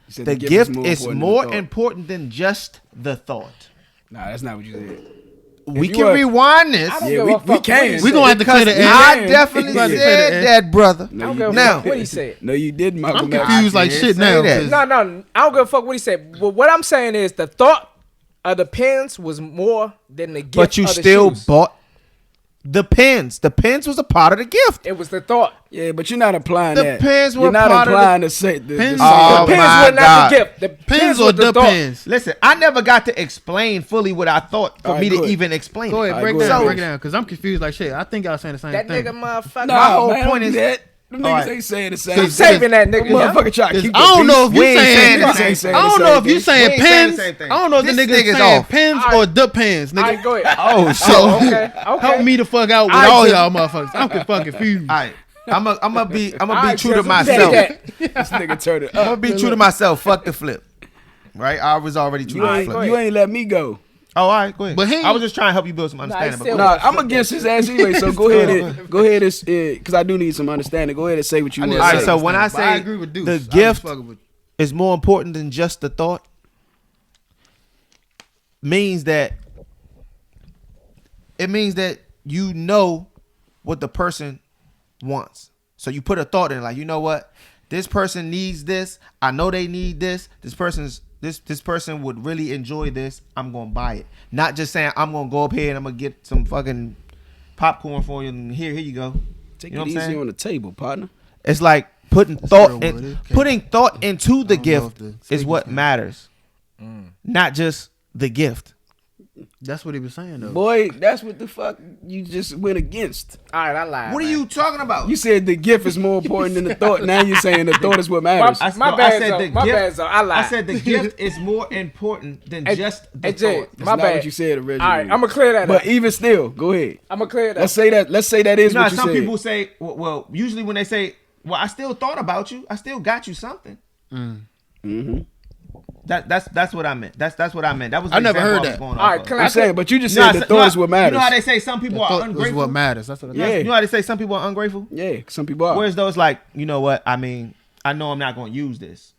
You said the gift is more than the thought. important than just the thought. Nah, that's not what you said. We you can are- rewind this. I don't Yeah, give we- a fuck we what can. he We We said. gonna have to clear the Because air. I Yeah. definitely We gotta clear said the air. that, brother. I don't give a Now- fuck what he said. No, you didn't, Malcolm. I'm X. confused like did shit say now. that. 'cause No, I don't give a fuck what he said. But what I'm saying is the thought of the pens was more than the gift. But you of the still shoes. bought the pens. The pens was a part of the gift. It was the thought. Yeah, but you're not applying The that. pens were You're not part of the- applying to say the Pens- Oh, The pens my were not God. the gift. The Pens were or the thought. pens? Listen, I never got to explain fully what I thought for All right, me go to ahead. even explain Go it. ahead, All break right, go down, ahead. break it down, because I'm confused like shit. I think y'all saying the same That thing. nigga motherfucker. Nah, My whole man, point don't is- do that. Them All niggas right. ain't saying the same Keep thing. saving that nigga. Them motherfucker try to keep I don't know if We you ain't saying saying. the Niggas same ain't thing. saying I the don't same know if you thing. We saying ain't saying pens. the same thing. I don't know if the This niggas nigga's saying off. pens All or right. the pens, All right, nigga. go ahead. Oh, So Okay. help me the fuck out with All all right, y'all motherfuckers. I'm fucking confused. All right. I'm gonna be All true right, to Jizzle, take myself. that. This nigga turned it I'm gonna up. be true to myself. Fuck the flip. Right? I was already true You to the ain't, go flip. ahead. you ain't let me go. Oh, all right, go ahead. But he- I was just trying to help you build some Nah, he understanding. still- but Nah, I'm against his ass anyway. So go ahead and because I do need some understanding. Go ahead and say what you I want need to all to right, say. so when I But I say agree with Deuce. the I was gift fucking with- is more important than just the thought, means that you know what the person wants. So you put a thought in, like, you know what, this person needs this. I know they need this. This person would really enjoy this. I'm gonna buy it. Not just saying I'm gonna go up here and I'm gonna get some fucking popcorn for you and here you go. Take You know it what I'm easy saying? on the table, partner. It's like putting real thought wood. in, It can't- putting thought into the I don't know gift if the is speakers what can- matters, not just the gift. That's what he was saying though. Boy, that's what the fuck you just went against. All right, I lied. What are man. you talking about? You said the gift is more important than the thought. Now you're saying the thought is what matters. My bad, Zo. My bad, Zo. I lied. I said the gift is more important than Hey, just the hey, Jay, thought. That's my not bad. what you said originally. All right, I'm gonna clear that But up. even still, go ahead. I'm gonna clear that. Let's say that. Let's say that is You know, what you some said. people say, well, usually when they say, well, I still thought about you, I still got you something. Mm-hmm. That's what I meant. That's what I meant. That was the I never example heard was that. going All off right, of. can I'm I saying, but you just You know said how- the thought is what matters. You know how they say some people are Thought was ungrateful. what matters. That's what. Yeah. You know how they say some people are ungrateful. Yeah, some people are. Whereas those like, you know what? I mean, I know I'm not going to use this,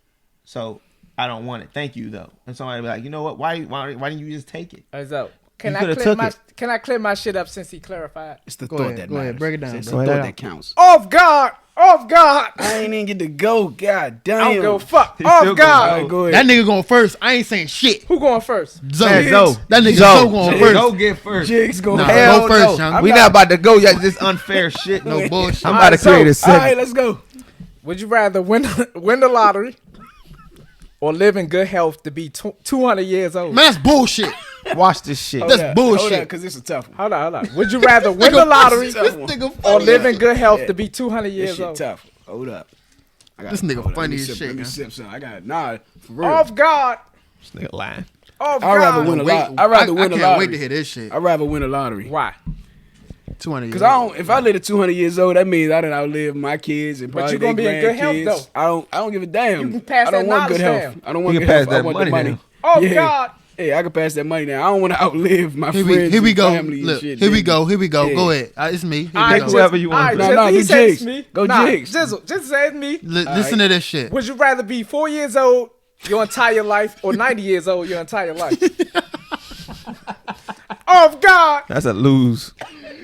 so I don't want it. Thank you though. And somebody be like, you know what? Why didn't you just take it? All right, Zo. Can You I coulda clear took my it. Can I clear my shit up since he clarified? It's the Go thought ahead, that go ahead, matters. break it down, It's bro. the Go thought ahead. that counts. Off guard. Off guard. I ain't even get to go. God damn. I don't give a fuck. still Off going. All guard. right, go ahead. That nigga going first. I ain't saying shit. Who going first? Zo. Man, Zo. That nigga Zo. Zo going Zo. first. Go get first. Jigs go Nah, hell go first, no. young. We not about to go yet. This unfair shit. No bullshit. I'm All about right, to create a so- All segment. right, let's go. Would you rather win the lottery or live in good health to be 200 years old? Man, that's bullshit. Watch this shit. That's Hold bullshit. because it's a tough one. Hold on. Would you rather win the lottery Tough This one. nigga or funny. live in good health Yeah. to be 200 This years shit old? tough. Hold up. This nigga hold up. funny Let me as sip- shit, Let me man. sip some. I got for real. Off guard. This nigga lying. Off I'd rather guard. win a Wait, lot. I'd rather win I a can't lottery. wait to hear this shit. I'd rather win a lottery. Why? 200 Because I don't. If I live to 200 years old, that means I done outlive my kids and But probably you gonna their be in good health, grandkids. though. I don't give a damn. You can pass I don't that want good knowledge health. down. I don't want You good can health. pass I that want money the money. down. Oh Yeah. God. Yeah, I can pass that money down. I don't want to outlive my Here friends. we and go. family and Look, shit. here we nigga. go. Here we go. Yeah. Go ahead. It's me. Here All we right, go. whoever you want all to right, do. Nah, he do said it's Jigs. me. Go nah, Jigs. Jizzle, just say it's me. Listen to this shit. Would you rather be 4 years old your entire life or 90 years old your entire life? Off guard. That's a lose.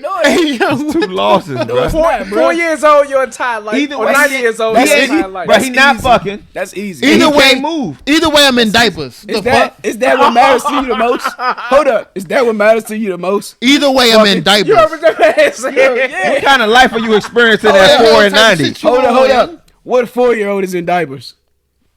No, Hey, yo. 2 losses, bro. it's not, bro. 4 years old your entire life. Either Or way, 90 years old that's your easy. entire life. But he not easy. fucking. That's easy. Either He way, can't move. Either way, I'm in diapers. Is that what matters to you the most? Hold up. Is that what matters to you the most? Either way, I'm in You diapers. heard what that man said? What kind of life are you experiencing Oh, at yeah, 4 and type of 90? shit you Hold on, up. young. What 4-year-old is in diapers?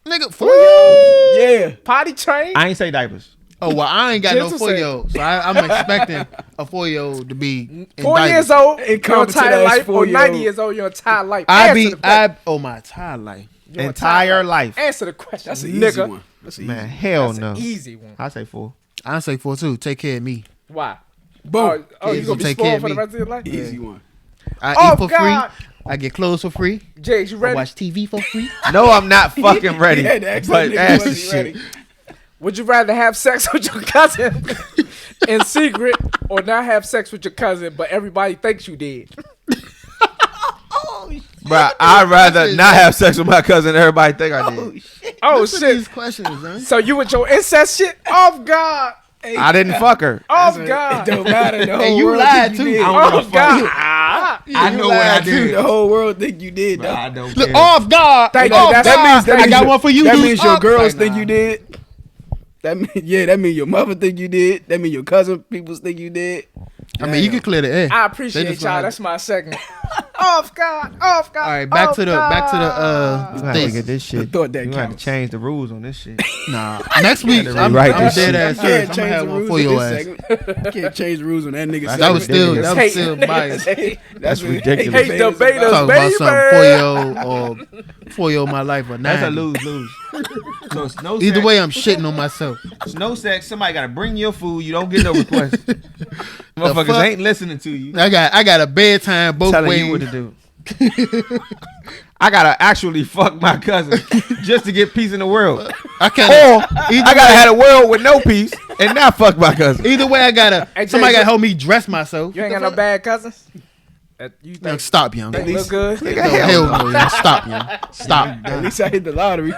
Nigga, 4-year-old. Yeah. Potty trained? I ain't say diapers. Oh, well, I ain't got no Gentle 4-year-old. So I'm expecting a 4-year-old to be in 4 years diapers. old your Incompetent entire ass life, or 90 4-year-old. years old your entire life. My entire life. Your Entire life. Answer the question, That's an nigga. easy one. That's an Man, easy hell That's no. an easy one. I say 4. I say 4 too. Take care of me. Why? Boom. Oh, you Kids gonna be take care spoiled of for the me. rest of your life? Easy one. I Oh, eat for God. free. I get clothes for free. Jace, you I ready? watch TV for free. No, I'm not fucking ready. Yeah, the accent But nigga ask the wasn't shit. ready. Would you rather have sex with your cousin in secret, or not have sex with your cousin, but everybody thinks you did? Bro, I'd rather not have sex with my cousin. Everybody think I did. Oh Listen to shit! these questions, man. So you with your incest shit? Off God! I didn't fuck her. Off It God! don't matter. The whole And you world lied think you too. did. I don't Off give a God! fuck. Ah. I You know what I lied too. did. The whole world think you did. Bro, Though. I don't Look, care. off guard. Thank you. Off That guard. means- I got one for you. That dude. means your Off- girls Like, think nah. you did. That mean your mother think you did. That mean your cousin people think you did. I mean, you can clear the air. I They appreciate just y'all. gonna- That's my segment. Off God! Off God! All right, back to the You gonna have to thing. get this shit. thought that You gonna have to counts. change the rules on this shit. Nah, next week Gotta I'm rewrite dead this shit. ass You serious. can't I'm gonna change have the one rules for in your this ass. segment. You can't change the rules on that nigga. That was still ridiculous. biased. That's Hey, ridiculous. debaters, Talking baby. about something 4-year-old or 4-year-old my life or 90. That's a lose. So it's no Either sex. way, I'm shitting on myself. It's no sex. Somebody gotta bring your food. You don't get no request. Motherfuckers fuck? ain't listening to you. I got a bedtime both Telling ways. you what to do. I gotta actually fuck my cousin just to get peace in the world. I can't. Or I gotta have a world with no peace and not fuck my cousin. Either way, I gotta. Hey, Somebody Jay, gotta help me dress myself. You ain't got no bad cousins? That you Young, think stop, young. they look good? No, hell no, young. Stop, young. Stop. At least I hit the lottery.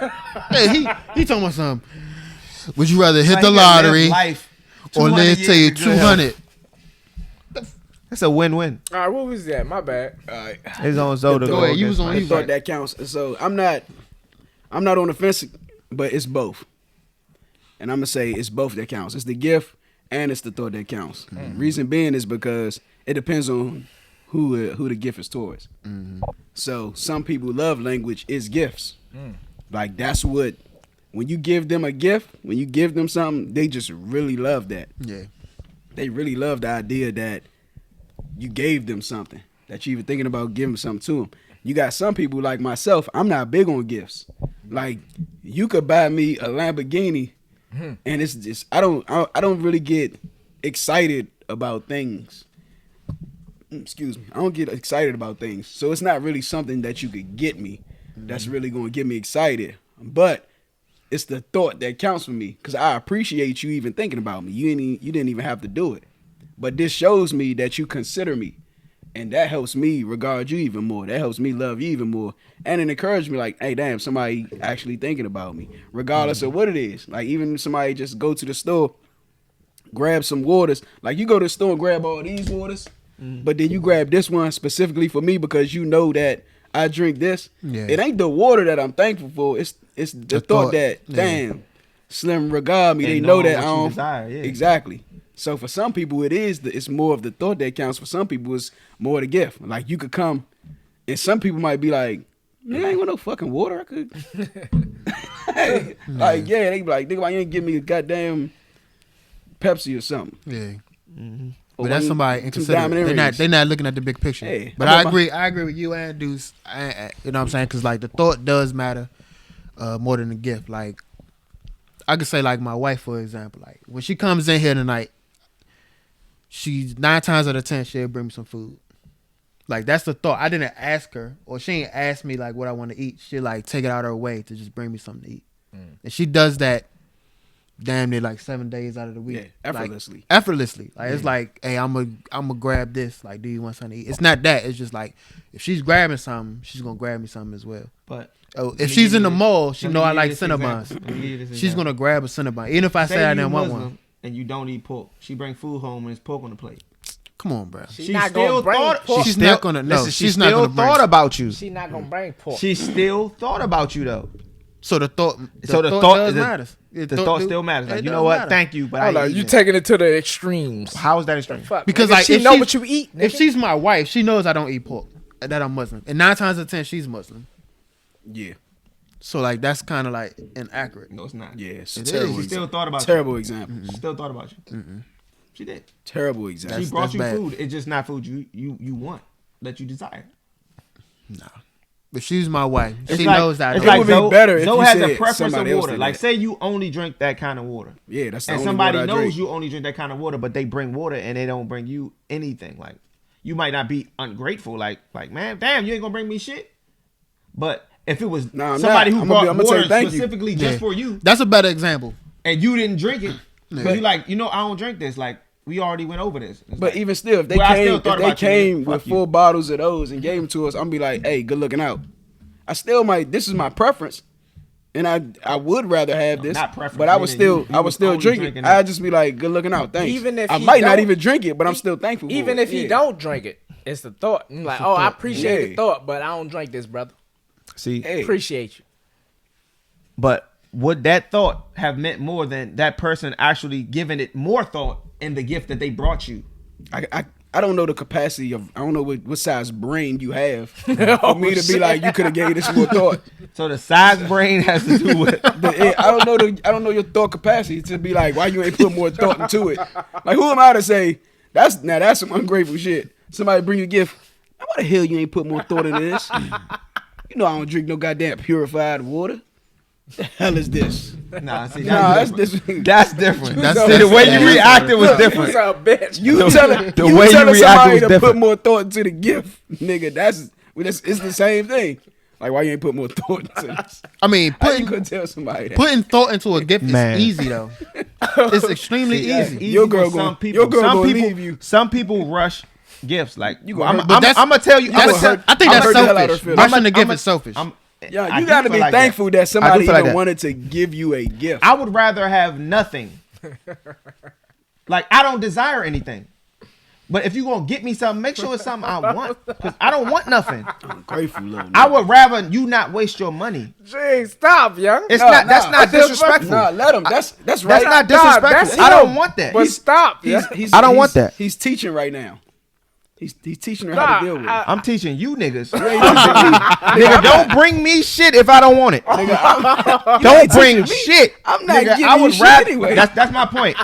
Hey, he talking about something. Would you rather hit Like, the he gotta live lottery life or 200 live till you years in good health. 200? That's a win-win. All right, what was that? My bad. All right. His own Zoda. Go ahead, you was on- I thought that counts. So I'm not on the fence, but it's both. And I'm gonna say it's both that counts. It's the gift and it's the thought that counts. Reason being is because it depends on who the gift is towards. So some people love language is gifts. Like that's what when you give them a gift, when you give them something, they just really love that. Yeah. They really love the idea that you gave them something, that you even thinking about giving something to them. You got some people like myself, I'm not big on gifts. Like you could buy me a Lamborghini and it's just I don't really get excited about things. Excuse me. I don't get excited about things. So it's not really something that you could get me that's really going to get me excited. But it's the thought that counts for me because I appreciate you even thinking about me. You didn't even have to do it. But this shows me that you consider me. And that helps me regard you even more. That helps me love you even more. And it encourages me like, hey, damn, somebody actually thinking about me. Regardless of what it is. Like even if somebody just go to the store, grab some waters. Like you go to the store and grab all these waters. But then you grab this one specifically for me because you know that I drink this. Yeah. It ain't the water that I'm thankful for. It's the thought that, yeah. damn, Slim regard me. And They know knowing that I what you don't. desire, yeah. Exactly. So for some people, it's more of the thought that counts. For some people, it's more the gift. Like you could come, and some people might be like, "Man, I ain't want no fucking water. I could." Like yeah, they be like, "Nigga, why you ain't give me a goddamn Pepsi or something?" Yeah. Or But that's why somebody some inconsiderate. diamond earrings. They're not looking at the big picture. Hey, but how I about agree with you and Deuce. You know what I'm saying? Because like the thought does matter more than the gift. Like I could say like my wife for example. Like when she comes in here tonight, she's 9 times out of 10 she'll bring me some food. Like that's the thought. I didn't ask her, or she ain't asked me like what I want to eat. She like take it out of her way to just bring me something to eat, and she does that damn near like 7 days out of the week. Yeah, effortlessly. Like, effortlessly. Like it's like, hey, I'm gonna grab this. Like, do you want something to eat? It's not that. It's just like if she's grabbing something, she's gonna grab me something as well. But Oh, let if me she's give in the you- mall, she let know me I give you like this Cinnabons. example. Let me give you this She's example. gonna grab a Cinnabon, even if I say I you didn't want Muslim one. and you don't eat pork. She bring food home and it's pork on the plate. Come on, bro. She She not still gonna bring thought pork. She's not gonna- no, Listen, she she's not still gonna bring- thought about you. She not gonna bring pork. She still thought about you though. So the thought. So the thought thought does the- matter. The thought still matters. Like, It you does know what? matter. Thank you, but Hold I on, ain't you eating it. taking it to the extremes. How is that extreme? Fuck, Because nigga, like she if know she's- what you eat. If nigga. she's my wife, she knows I don't eat pork. That I'm Muslim, and 9 times out of 10 she's Muslim. Yeah. So like that's kind of like inaccurate. No, it's not. Yeah. It's a It terrible is. She still thought about Terrible example. you. She still thought about you. She did. Terrible example. She brought you bad. food. It's just not food you want that you desire. Nah. But she's my wife. It's She like- knows that. I It's don't like would be Zoe, better if Zoe you has a said preference of somebody else water. did Like that. say you only drink that kind of water. Yeah, that's the And only somebody water I knows drink. you only drink that kind of water, but they bring water and they don't bring you anything. Like you might not be ungrateful. Like man, damn, you ain't gonna bring me shit. But if it was Nah, I'm somebody not. who I'm brought gonna tell water you thank you. specifically just Yeah. for you, That's a better example. and you didn't drink it, Yeah. but you like, you know, I don't drink this. Like we already went over this. It's But like, even still, if they Well, I came, still if thought they about you, came nigga. with Fuck you. full bottles of those and gave them to us, I'm be like, hey, good looking out. I still might. This is my preference, and I would rather have this. not preference, but I would meaning still you was still only drink it. drinking that. I'd just be like, good looking out. Thanks. Even if I he might not don't- even drink it, but I'm still thankful. Even for if it. he Yeah. don't drink it, it's the thought. I'm like, oh, I appreciate the Yeah. thought, but I don't drink this, brother. see, Hey. Appreciate you. but would that thought have meant more than that person actually giving it more thought in the gift that they brought you? I don't know the capacity of. I don't know what size brain you have for me to be like, you could have gave this more thought. So the size brain has to do with I don't know your thought capacity to be like, why you ain't put more thought into it? Like, who am I to say that's some ungrateful shit? Somebody bring you a gift. Why the hell you ain't put more thought into this? You know I don't drink no goddamn purified water. The hell is this? Nah, see, Nah, that's that's different. this. That's different. That's See, the way you different. reacted was You different. a bitch. You telling the you way you telling reacted somebody was to different. put more thought into the gift, nigga. That's it's the same thing. Like, why you ain't put more thought into this? I mean, How you putting couldn't tell somebody that? putting thought into a gift Man. is easy though. It's extremely See, that's easy. easy Your girl for gonna- some people. your girl some gonna people, leave you. Some people rush gifts. Like You gonna I'm, hurt- but that's- I'm gonna tell you. That's, I'm I think I'ma that's hurt the hell out of her selfish. feelings. Rushing the gift is selfish. Yeah, I you do got to feel be like thankful that I do somebody feel like even that. wanted to give you a gift. I would rather have nothing. Like I don't desire anything. But if you gonna get me something, make sure it's something I want. Because I don't want nothing. I'm grateful, little I nigga. would rather you not waste your money. Jay, stop, young. It's Nah, not. That's nah. not disrespectful. Nah, let him. That's right. That's not Nah, disrespectful. that's I don't him. want that. But stop, yeah. I don't want that. He's teaching right now. He's teaching her how to deal with it. I'm teaching you niggas. You ain't teaching me. Nigga, don't bring me shit if I don't want it. Nigga, Don't bring shit. I'm not Nigga, giving I you would shit rather. anyway. That's my point.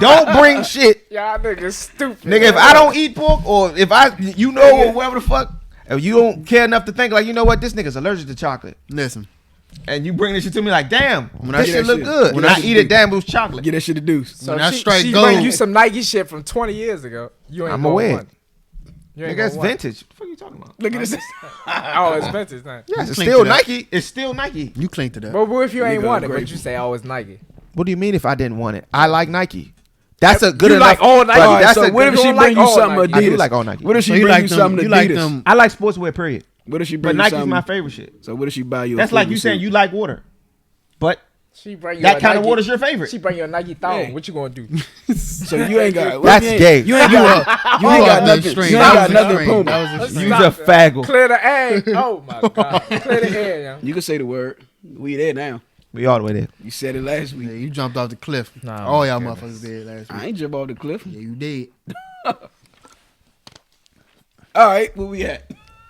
Don't bring shit, Y'all niggas stupid. nigga. If I don't eat pork, or if I, you know, or whatever the fuck, if you don't care enough to think like, you know what, this nigga's allergic to chocolate, Listen, and you bring this shit to me like, damn, When I this get shit that look shit- good. when When I I get eat the- it, damn, it was chocolate. get that shit to deuce. So when I she, strike she gold- bring you some Nike shit from 20 years ago. You ain't I'm gonna aware. want it. You ain't Nigga, it's gonna want it. vintage. What the fuck you talking about? Look at this. Oh, it's vintage, man. Yes, it's cling still to that. Nike. It's still Nike. you cling to that. But what if you ain't Nigga, want it, I'm but grateful. you say, oh, it's Nike? What do you mean if I didn't want it? I like Nike. That's a good You enough. like all Nike? But All right, that's so a what good- if she don't bring like you all something Nike. Adidas? I do like all Nike. What if she So you bring like you them? something You like Adidas? them? I like sportswear. Period. What if she But bring you Nike's something? my favorite shit. So what if she buy you? That's a like football you saying suit? you like water, but She bring you that a kind of Nike- water's your favorite. She bring you a Nike thong. Hey. What you gonna do? So you ain't got. That's you ain't- gay. You ain't got. You ain't got nothing. extreme. You ain't That got was nothing. extreme. Puma. That was extreme. You's a faggot. Clear the air. Oh my god. Clear the air, young. You can say the word. We there now. We all the way there. You said it last week. Yeah, you jumped off the cliff. Nah, All y'all goodness. motherfuckers did last week. I ain't jump off the cliff. Yeah, you did. All right, where we at?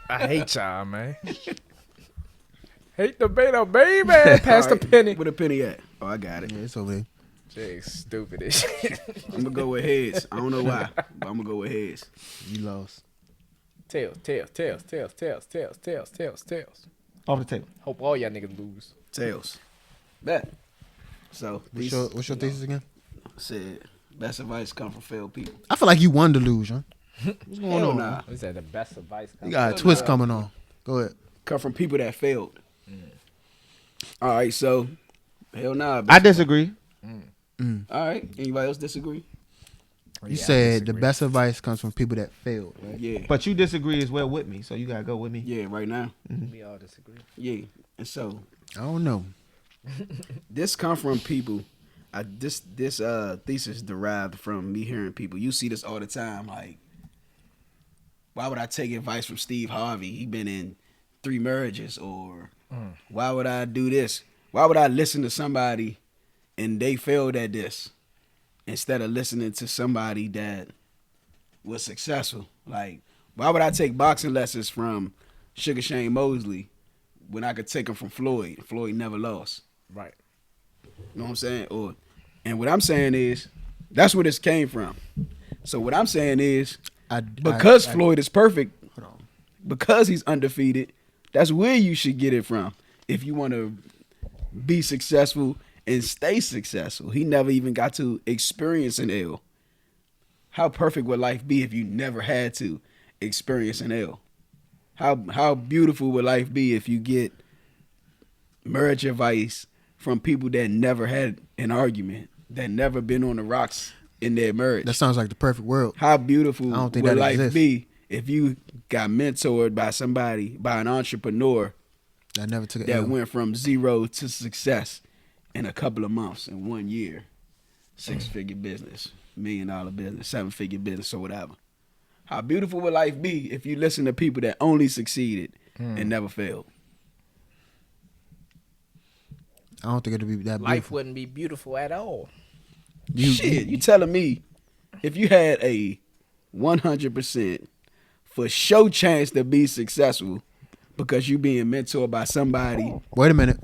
I hate y'all, man. Hate the beta, baby. Pass the All right, penny. Where the penny at? Oh, I got it. Yeah, it's over there. Jay, stupid as shit. I'm gonna go with heads. I don't know why, but I'm gonna go with heads. You lost. Tails. Off the table. Hope all y'all niggas lose. Tails. Bet. So What's your thesis again? said best advice come from failed people. I feel like you won to lose, huh? What's going Hell on? nah. Is that the best advice? You got a twist coming on. Go ahead. Come from people that failed. All right, so hell nah. I disagree. All right, anybody else disagree? You said the best advice comes from people that failed, right? Yeah, But you disagree as well with me, so you gotta go with me. yeah, right now. We all disagree. Yeah, and so I don't know. this come from people. This thesis derived from me hearing people. You see this all the time, like why would I take advice from Steve Harvey? He been in 3 marriages. Or why would I do this? Why would I listen to somebody and they failed at this instead of listening to somebody that was successful? Like, why would I take boxing lessons from Sugar Shane Mosley when I could take them from Floyd? Floyd never lost. Right. You know what I'm saying? And what I'm saying is, that's where this came from. So what I'm saying is, because Floyd is perfect, because he's undefeated, that's where you should get it from. If you want to be successful and stay successful. He never even got to experience an L. How perfect would life be if you never had to experience an L? How beautiful would life be if you get marriage advice from people that never had an argument, that never been on the rocks in their marriage? That sounds like the perfect world. How beautiful would life exists. be if you got mentored by somebody, by an entrepreneur I never took that went from 0 to success in a couple of months, in 1 year? 6-figure business, $1 million business, 7-figure business, or whatever. How beautiful would life be if you listen to people that only succeeded and never failed? I don't think it'd be that Life beautiful. wouldn't be beautiful at all. You telling me if you had a 100% for sure chance to be successful because you being mentored by somebody? Wait a minute.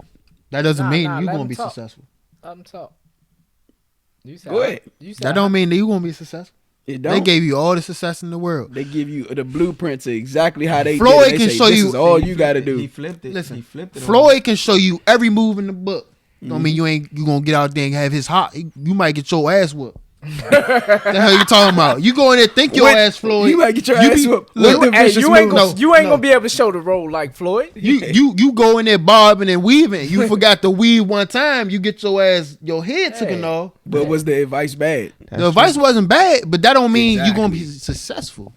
That doesn't mean Nah, you let gonna him be talk. successful. I'm talk. You said Go ahead. You said That don't mean that you gonna be successful. It They don't. gave you all the success in the world. They give you the blueprint to exactly how they Floyd did it. They can say, show this you- is all He you got to flipped it. do. He flipped it. Listen, He flipped it. Floyd can show you every move in the book. Don't mean you gonna get out there and have his hot. You might get your ass whooped. The hell you talking about? You go in there think your What- ass, Floyd. You might get your You ass be- whooped. look, What the Hey, vicious you ain't moves? gonna be able to show the role like Floyd. You go in there bobbing and weaving. You forgot to weave one time. You get your ass, your head taken off. But was the advice bad? The advice wasn't bad, but that don't mean you gonna be Exactly. successful.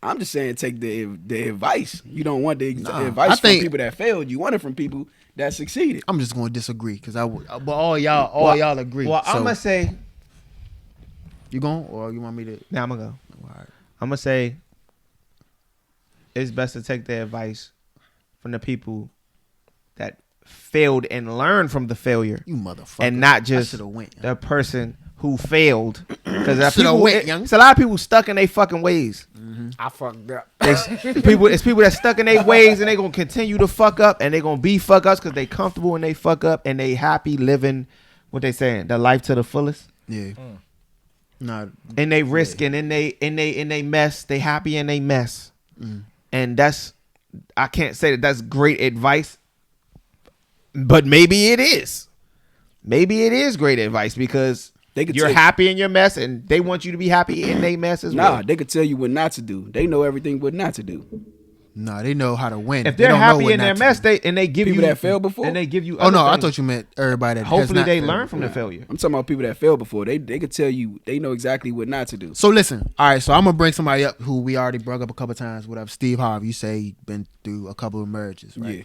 I'm just saying, take the advice. You don't want the Nah, advice I from think- people that failed. You want it from people that succeeded. I'm just gonna disagree because but all y'all agree. Well, so, I'm gonna say. you going or you want me to? Now I'm gonna go. All right. I'm gonna say. It's best to take the advice from the people that failed and learn from the failure, You motherfucker. and not I just shoulda went. the person who failed. Because Shoulda went, young. it's a lot of people stuck in their fucking ways. I fucked up. It's people that stuck in their ways, and they gonna continue to fuck up, and they gonna be fuck ups because they comfortable and they fuck up, and they happy living what they saying, the life to the fullest. Yeah. Nah. And they risking, and they mess. They happy and they mess. And I can't say that's great advice, but maybe it is. Maybe it is great advice because They could you're take- happy in your mess, and they want you to be happy in their mess as well. Nah, they could tell you what not to do. They know everything what not to do. Nah, they know how to win. If They they're don't know happy what in not their to mess, do. they give People you that failed before? and they give you. Oh no, other I things. thought you meant everybody that has Hopefully not they failed. learn from the failure. I'm talking about people that failed before. They could tell you. They know exactly what not to do. So listen, all right. So I'm gonna bring somebody up who we already brought up a couple times. Whatever, Steve Harvey. You say he been through a couple of marriages, right? Yeah.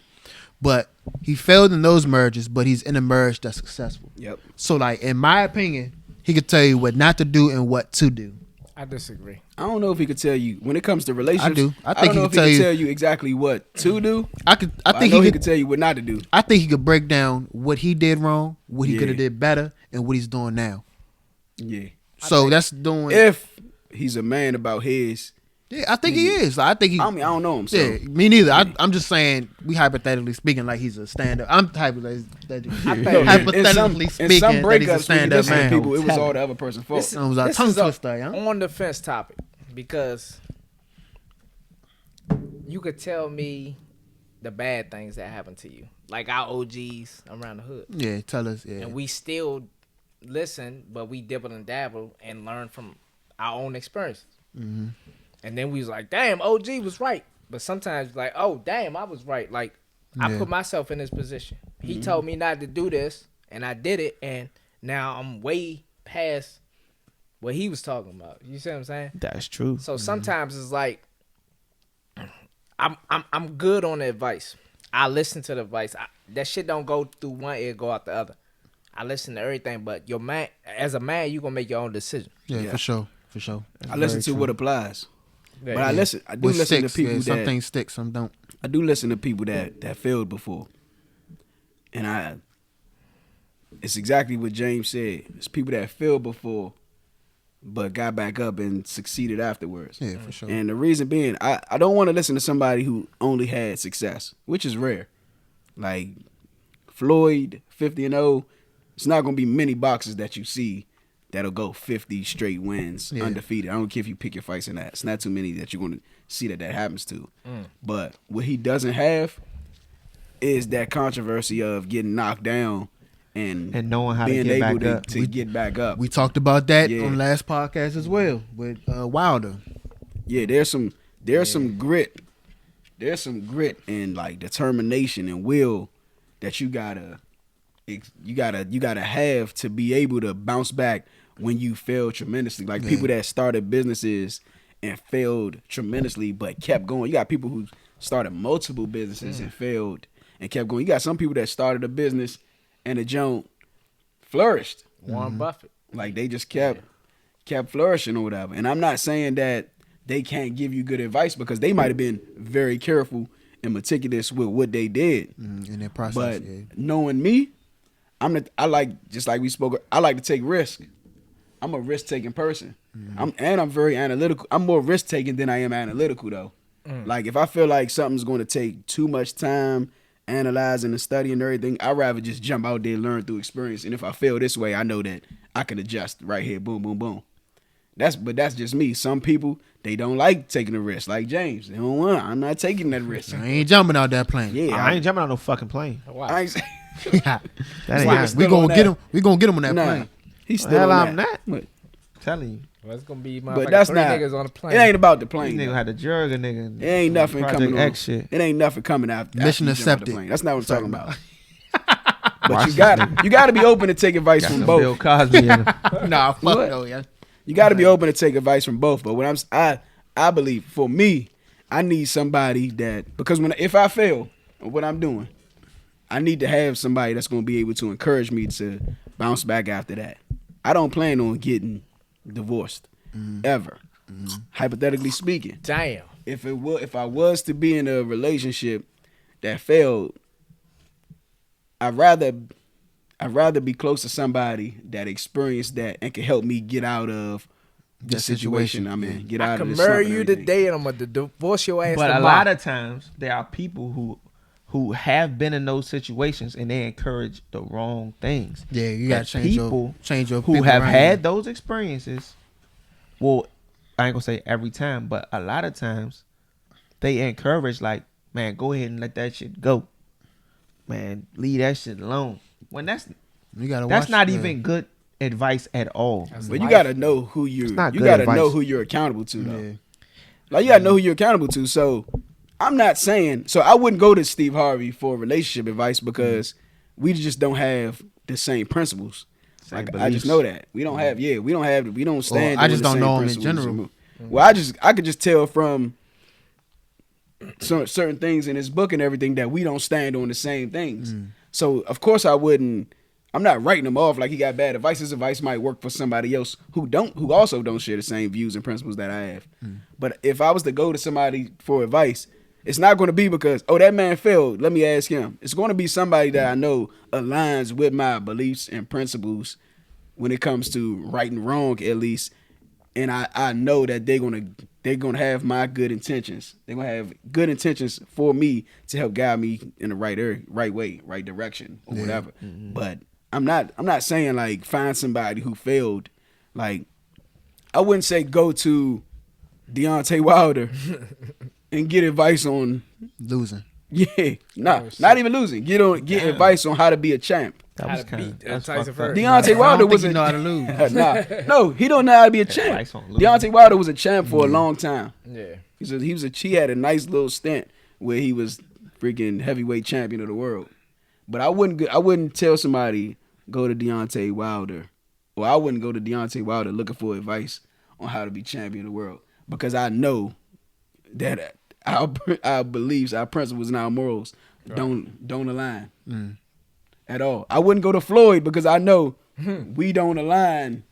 But he failed in those marriages, but he's in a marriage that's successful. Yep. So like, in my opinion, he could tell you what not to do and what to do. I disagree. I don't know if he could tell you when it comes to relationships. I do. I don't think know he if could he tell could tell you exactly what to do. I but think know he he could. could tell you what not to do. I think he could break down what he did wrong, what he Yeah. could have did better, and what he's doing now. Yeah. So that's doing. If he's a man about his, Yeah, I think he is. Like, I think he. I mean, I don't know him. So Yeah, me neither. I'm just saying, we hypothetically speaking, like he's a stand-up. I'm hypothetically in some speaking, that he's a breakups, when you stand-up listen to man. people, it was all the other person's fault. This- It was a This tongue is a- twister, yeah. On the fence topic, because you could tell me the bad things that happened to you, like our OGs around the hood, Yeah, tell us. Yeah, and we still listen, but we dibble and dabble and learn from our own experiences. Mm-hmm. And then we was like, "Damn, OG was right." But sometimes, like, "Oh, damn, I was right." Like, I Yeah. put myself in this position. He told me not to do this, and I did it, and now I'm way past what he was talking about. You see what I'm saying? That's true. So sometimes it's like I'm good on the advice. I listen to the advice. That shit don't go through one ear, go out the other. I listen to everything, but your man, as a man, you gonna make your own decision. yeah, Yeah. for sure, for sure. I listen to what applies. Yeah. But I listen. I do What listen sticks, to people some that things stick, some don't. I do listen to people that failed before, and it's exactly what James said. It's people that failed before, but got back up and succeeded afterwards. Yeah, for sure. And the reason being, I don't want to listen to somebody who only had success, which is rare. Like Floyd, 50-0. It's not gonna be many boxers that you see that'll go 50 straight wins, undefeated. I don't care if you pick your fights in that. It's not too many that you're gonna see that happens to. But what he doesn't have is that controversy of getting knocked down and knowing how to being get able back up. to get back up. We talked about that Yeah. on last podcast as well with Wilder. Yeah, there's some grit. There's some grit and like determination and will that you gotta have to be able to bounce back when you fail tremendously. Like people that started businesses and failed tremendously but kept going. You got people who started multiple businesses and failed and kept going. You got some people that started a business and the joint flourished. Warren Buffett. Like they just kept flourishing or whatever. And I'm not saying that they can't give you good advice because they might have been very careful and meticulous with what they did. In their process. But knowing me, I like, just like we spoke, I like to take risk. I'm a risk taking person. I'm very analytical. I'm more risk taking than I am analytical though. Like if I feel like something's going to take too much time analyzing and studying and everything, I'd rather just jump out there and learn through experience. And if I fail this way, I know that I can adjust right here. Boom, boom, boom. That's just me. Some people, they don't like taking a risk. Like James, they don't want. I'm not taking that risk. I ain't jumping out that plane. Yeah, I ain't jumping on no fucking plane. Wow. I ain't, That ain't Wow. happening. We Still on gonna get that. him. We gonna get him on that nah, plane. he's Well, still hell, on I'm that. not. But Telling you, Well, it's gonna be But that's three not. niggas on the plane. It ain't about the this plane. nigga though. had the Jurga nigga. It ain't nothing Project coming on. X shit. It ain't nothing coming after. Mission after you jump out the accepted. plane. That's not what I'm talking about. But Watch you this got nigga. you got to be open to take advice Got from some both. Bill Cosby in him. Nah, fuck What? no, yeah. You got to be open to take advice from both. But when I believe for me, I need somebody that, because if I fail at what I'm doing, I need to have somebody that's going to be able to encourage me to bounce back after that. I don't plan on getting divorced ever. Hypothetically speaking, Damn. if I was to be in a relationship that failed, I'd rather be close to somebody that experienced that and can help me get out of the That situation situation, I'm in. Get I out of can the slump marry and you everything. today and I'm gonna divorce your ass But tomorrow. a lot of times there are people who have been in those situations and they encourage the wrong things. Yeah, you gotta And change people your who people have around had you. those experiences. Well, I ain't gonna say every time, but a lot of times they encourage, like, man, go ahead and let that shit go. Man, leave that shit alone. When that's You gotta that's watch, not yeah. even good advice at all. But you gotta know who It's not you good gotta advice. know who you're accountable to though. Yeah. Like you gotta know who you're accountable to. So I'm not saying I wouldn't go to Steve Harvey for relationship advice because we just don't have the same principles. Same Like I just beliefs. know that we don't have. Yeah, we don't stand. I on just the don't same know 'em in principles general. and move. Well, I could just tell from certain things in his book and everything that we don't stand on the same things. So of course I wouldn't. I'm not writing him off like he got bad advice. His advice might work for somebody else who also don't share the same views and principles that I have. But if I was to go to somebody for advice, it's not going to be because, oh, that man failed, let me ask him. It's going to be somebody that I know aligns with my beliefs and principles when it comes to right and wrong, at least. And I know that they're gonna have my good intentions. They're gonna have good intentions for me to help guide me in the right way, right direction, or whatever. But I'm not saying like find somebody who failed. Like I wouldn't say go to Deontay Wilder and get advice on Losing. not even losing. Get advice on how to be a champ. That How was to kind beat of Tyson Fury. Deontay I Wilder don't was think a you know how to lose. no, he don't know how to be a champ. Advice on losing. Deontay Wilder was a champ for a long time. Yeah. He had a nice little stint where he was freaking heavyweight champion of the world. But I wouldn't tell somebody go to Deontay Wilder, or I wouldn't go to Deontay Wilder looking for advice on how to be champion of the world, because I know that our beliefs, our principles, and our morals don't align at all. I wouldn't go to Floyd because I know we don't align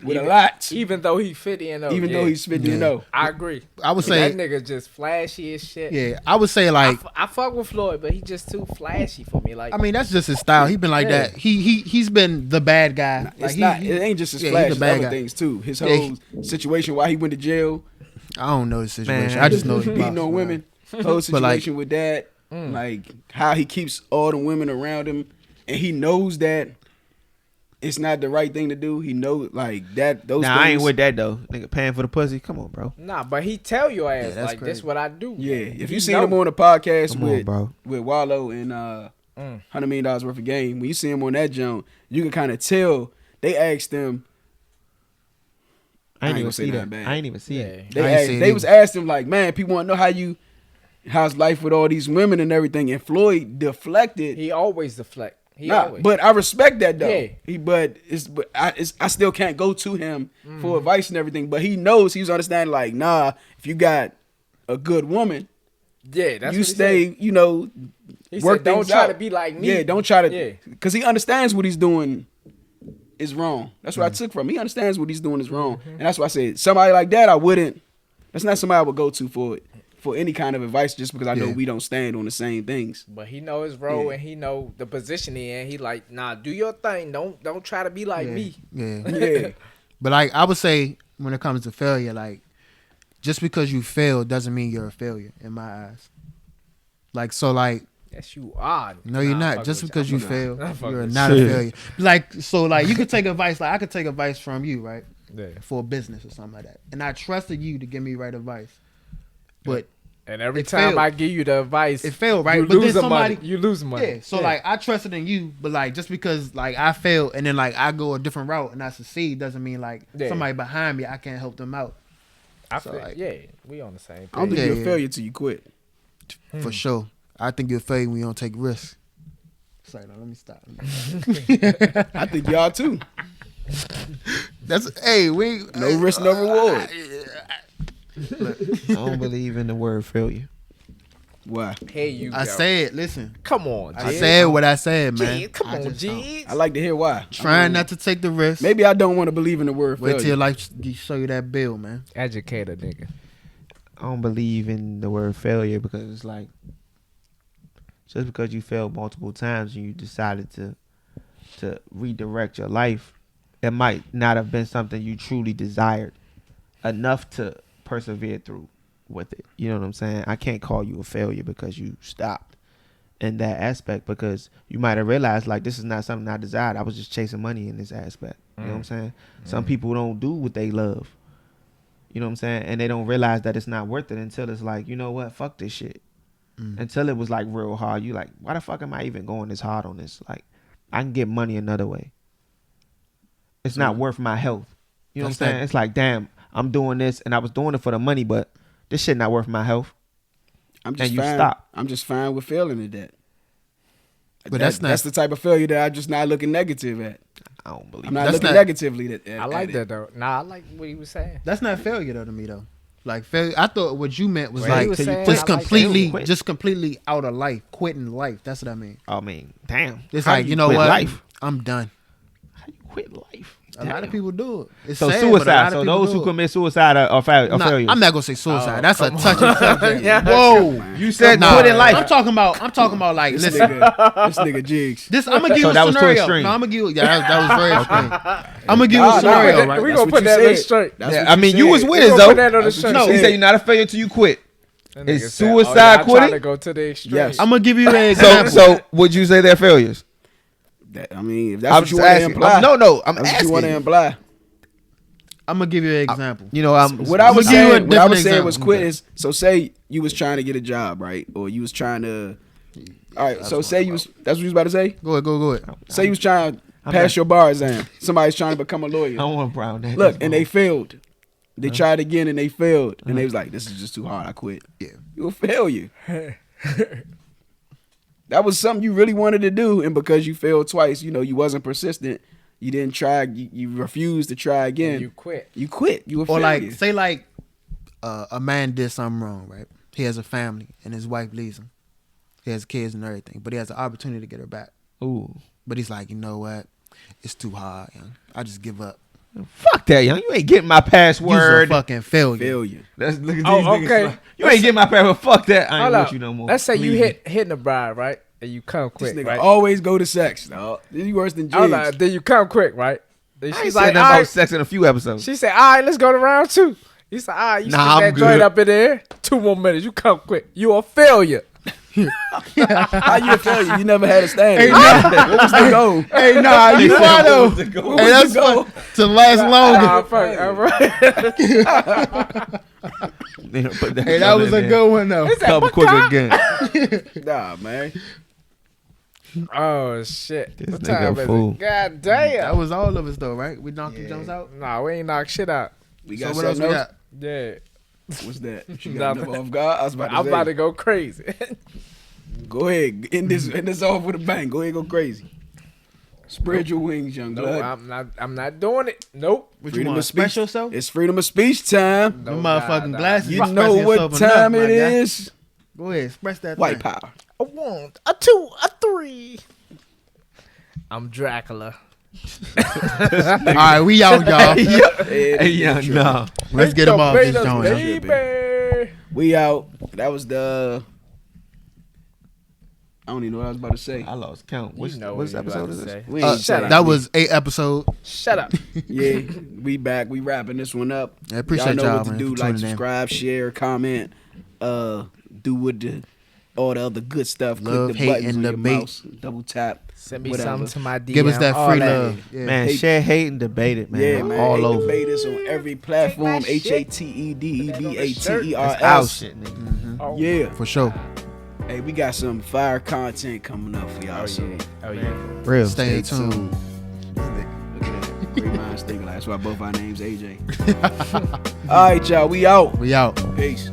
with a lot. Even though he 50 and 0. Even though he's 50 and 0. I agree. I would say that nigga just flashy as shit. Yeah, I would say like I fuck with Floyd, but he just too flashy for me. Like, I mean, that's just his style. He been like that. He's been the bad guy. It's Like not. It ain't just his yeah, flash. he the It's bad other guy. things too. His Yeah, whole situation, why he went to jail, I don't know the situation. Man. I just know he beating boxed, on man. women. Whole But, like- situation with that, like how he keeps all the women around him, and he knows that it's not the right thing to do. He knows like that. Those. Nah, things, I ain't with that though. Nigga paying for the pussy. Come on, bro. nah, but he tell your ass that's like this crazy. what I do. Yeah, man. if He you seen know. him on the podcast Come on, bro. with Wallow and $100 million worth of game, when you see him on that jump, you can kind of tell. They asked him. I ain't ain't even gonna say see that. nothing bad. I ain't even see Yeah. it. They I ain't asked, seen they it was either. asked him like, man, people want to know how's life with all these women and everything. And Floyd deflected. He always deflect. He Nah, always. but I respect that though. Yeah. But I still can't go to him for advice and everything. But he knows he's understanding like, nah, if you got a good woman, yeah, that's you what he stay, said. you know, He work said, don't things try out. to be like me. Yeah, don't try to, Yeah. because he understands what he's doing is wrong. That's what I took from him. He understands what he's doing is wrong, and that's why I said somebody like that I wouldn't. That's not somebody I would go to for any kind of advice just because I know Yeah. we don't stand on the same things. But he know his role Yeah. and he know the position he in. He like, nah, do your thing. Don't try to be like me. Yeah. Yeah, But like I would say when it comes to failure, like just because you fail doesn't mean you're a failure in my eyes. Like so like Yes, you are. no you're Nah, not. fuck Just with because you. you I'm fail, fuck you're with not a you. failure. Like so like you could take advice, like I could take advice from you, right? Yeah. For a business or something like that. And I trusted you to give me right advice. But And every It time failed. I give you the advice, it failed, right? you But then lose somebody money. You lose money. yeah, so like I trusted in you, but like just because like I failed and then like I go a different route and I succeed doesn't mean like Yeah. somebody behind me I can't help them out. I So, feel like- yeah, we on the same I don't page. think Yeah, you're a yeah. failure till you quit. For sure. I think you're a failure when you don't take risks. Sorry, no, let me stop. I think y'all too. That's hey, we No risk, no reward. I don't believe in the word failure. Why? Here you I go. said, listen. Come on, I G. said what I said, man. G. Come I on, just don't. G. I like to hear why. Trying not to take the risk. Maybe I don't want to believe in the word Wait till failure. your life show you that bill, man. Educator, nigga. I don't believe in the word failure because it's like just because you failed multiple times and you decided to redirect your life, it might not have been something you truly desired enough to persevere through with it. You know what I'm saying? I can't call you a failure because you stopped in that aspect because you might have realized like this is not something I desired. I was just chasing money in this aspect. You know what I'm saying? Some people don't do what they love. You know what I'm saying? And they don't realize that it's not worth it until it's like, you know what? Fuck this shit. Until it was like real hard. You like, why the fuck am I even going this hard on this? Like, I can get money another way. It's not worth my health. You know what I'm That's saying? that- It's like, damn, I'm doing this and I was doing it for the money, but this shit not worth my health. I'm just and you fine. stop. I'm just fine with failing at that. But that's not- that's the type of failure that I'm just not looking negative at. I don't believe I'm it. not That's looking not- negatively at I like it. that though. Nah, I like what he was saying. That's not failure though to me though. Like failure, I thought what you meant was Well, he like was saying, just I like completely, failure. just completely out of life, quitting life. That's what I mean. I mean, damn. It's How like do you know quit what? Life? I'm done. How you quit life? A lot of Damn. people do it. It's So sad, but a lot suicide. of So people those do who it. commit suicide are Nah, failures. I'm not gonna say suicide. Oh, That's a come touchy subject. Yeah. Whoa, You said Nah, quitting life. I'm talking about like This listen. nigga Jigs. This I'm gonna give So you that a was too scenario. extreme. No, I'm gonna give you. Yeah, that was very extreme. I'm gonna give you Nah, a nah, scenario, but right? We That's gonna what put you that on the said. straight. That's Yeah, what I mean, you said. was with We us gonna though. put that on the That's what shirt. you He said. said you're not a failure till you quit. That Is nigga said, suicide y'all trying quitting? to go to the extreme. Yes. I'm gonna give you an So, example. so would you say they're failures? I mean, if that's I'm what you just want to asking. imply. No, I'm That's what you want to asking. imply. I'm gonna give you an example. You know, I'm. What I was I'ma give you a saying, what I was different saying was example. quit is, so say you was trying to get a job, right? Or you was trying to, all right, so say you was, that's what you was about to say? Go ahead. Say you was trying to I'm pass not- your bar exam. Somebody's trying to become a I lawyer. don't want brown. That Look, and they failed. They tried again and they failed. And they was like, this is just too hard. I quit. Yeah. You a failure. That was something you really wanted to do. And because you failed twice, you know, you wasn't persistent. You didn't try. You refused to try again. You quit. You quit. You a Or failure. like say like a man did something wrong, right? He has a family and his wife leaves him. He has kids and everything, but he has the opportunity to get her back. Ooh. But he's like, you know what? It's too hard, young. I just give up. Fuck that, young. You ain't getting my You's a password. fucking failure. Failure. Look at these Oh, niggas. okay. You ain't getting my password. Fuck that. I ain't Hold with up. you no more. Let's say you Leave me. hitting a bride, right? And you come This quick, nigga right? always go to sex, dog. This is worse than Hold jigs. up, then you come quick, right? Then I ain't she's said like, nothing all about right. sex in a few episodes. She said, all right, let's go to round 2. He said, all right, you Nah, stick I'm that joint good. up in there. 2 more minutes. You come quick. You a failure. How you a failure? You never had a standard. Hey, What was the goal? Hey, nah, you why though? What was the goal? Hey, that's Go. fun. To last longer. Hey, that was a good one though. Come quick again. Nah, man. Oh, shit. This What nigga time a is fool. it? God damn. That was all of us though, right? We knocked the jumps out. Nah, we ain't knock shit out. We So got what else something we else? got? Yeah. What's that? You got Nothing. another off guard? I was about to I'm say. about to go crazy. Go ahead. End this off with a bang. Go ahead, go crazy. Spread your wings, young No, blood. I'm not doing it. Nope. What you Freedom want? of speech. Express yourself? It's freedom of speech time. Them No, motherfucking nah. glasses. You expressing know what yourself enough, time my it guy. is. Go ahead, express that. White thing. power. A 1, a 2, a 3. I'm Dracula. All right, we out, y'all. Hey, young, no. Let's get them off this joint. Baby. We out. That was the. I don't even know what I was about to say. I lost count. Which You know which what you episode about is to this? say. We ain't Shut say up. That was 8 episodes. Shut up. Yeah, we back. We wrapping this one up. I appreciate know y'all, what to man, do. for Like, tuning in. subscribe, share, comment. Do what the all the other good stuff. Love, Click the hate, buttons and on your debate. mouse. Double tap. Send me Whatever. something to my DM. Give us that all free love. Yeah. Man, Hey. share, hate, and debate it, man. Yeah, man. All Hate over. Debate us on every platform. Take my shit. That's our HATEDBATERS. shit, nigga. Oh, Yeah. For sure. Hey, we got some fire content coming up for y'all. Oh, So yeah. Oh, yeah. Real. stay Stay tuned. tuned. Look at that. Great minds think alike. That's why both our names AJ. All right, y'all. We out. We out. Peace.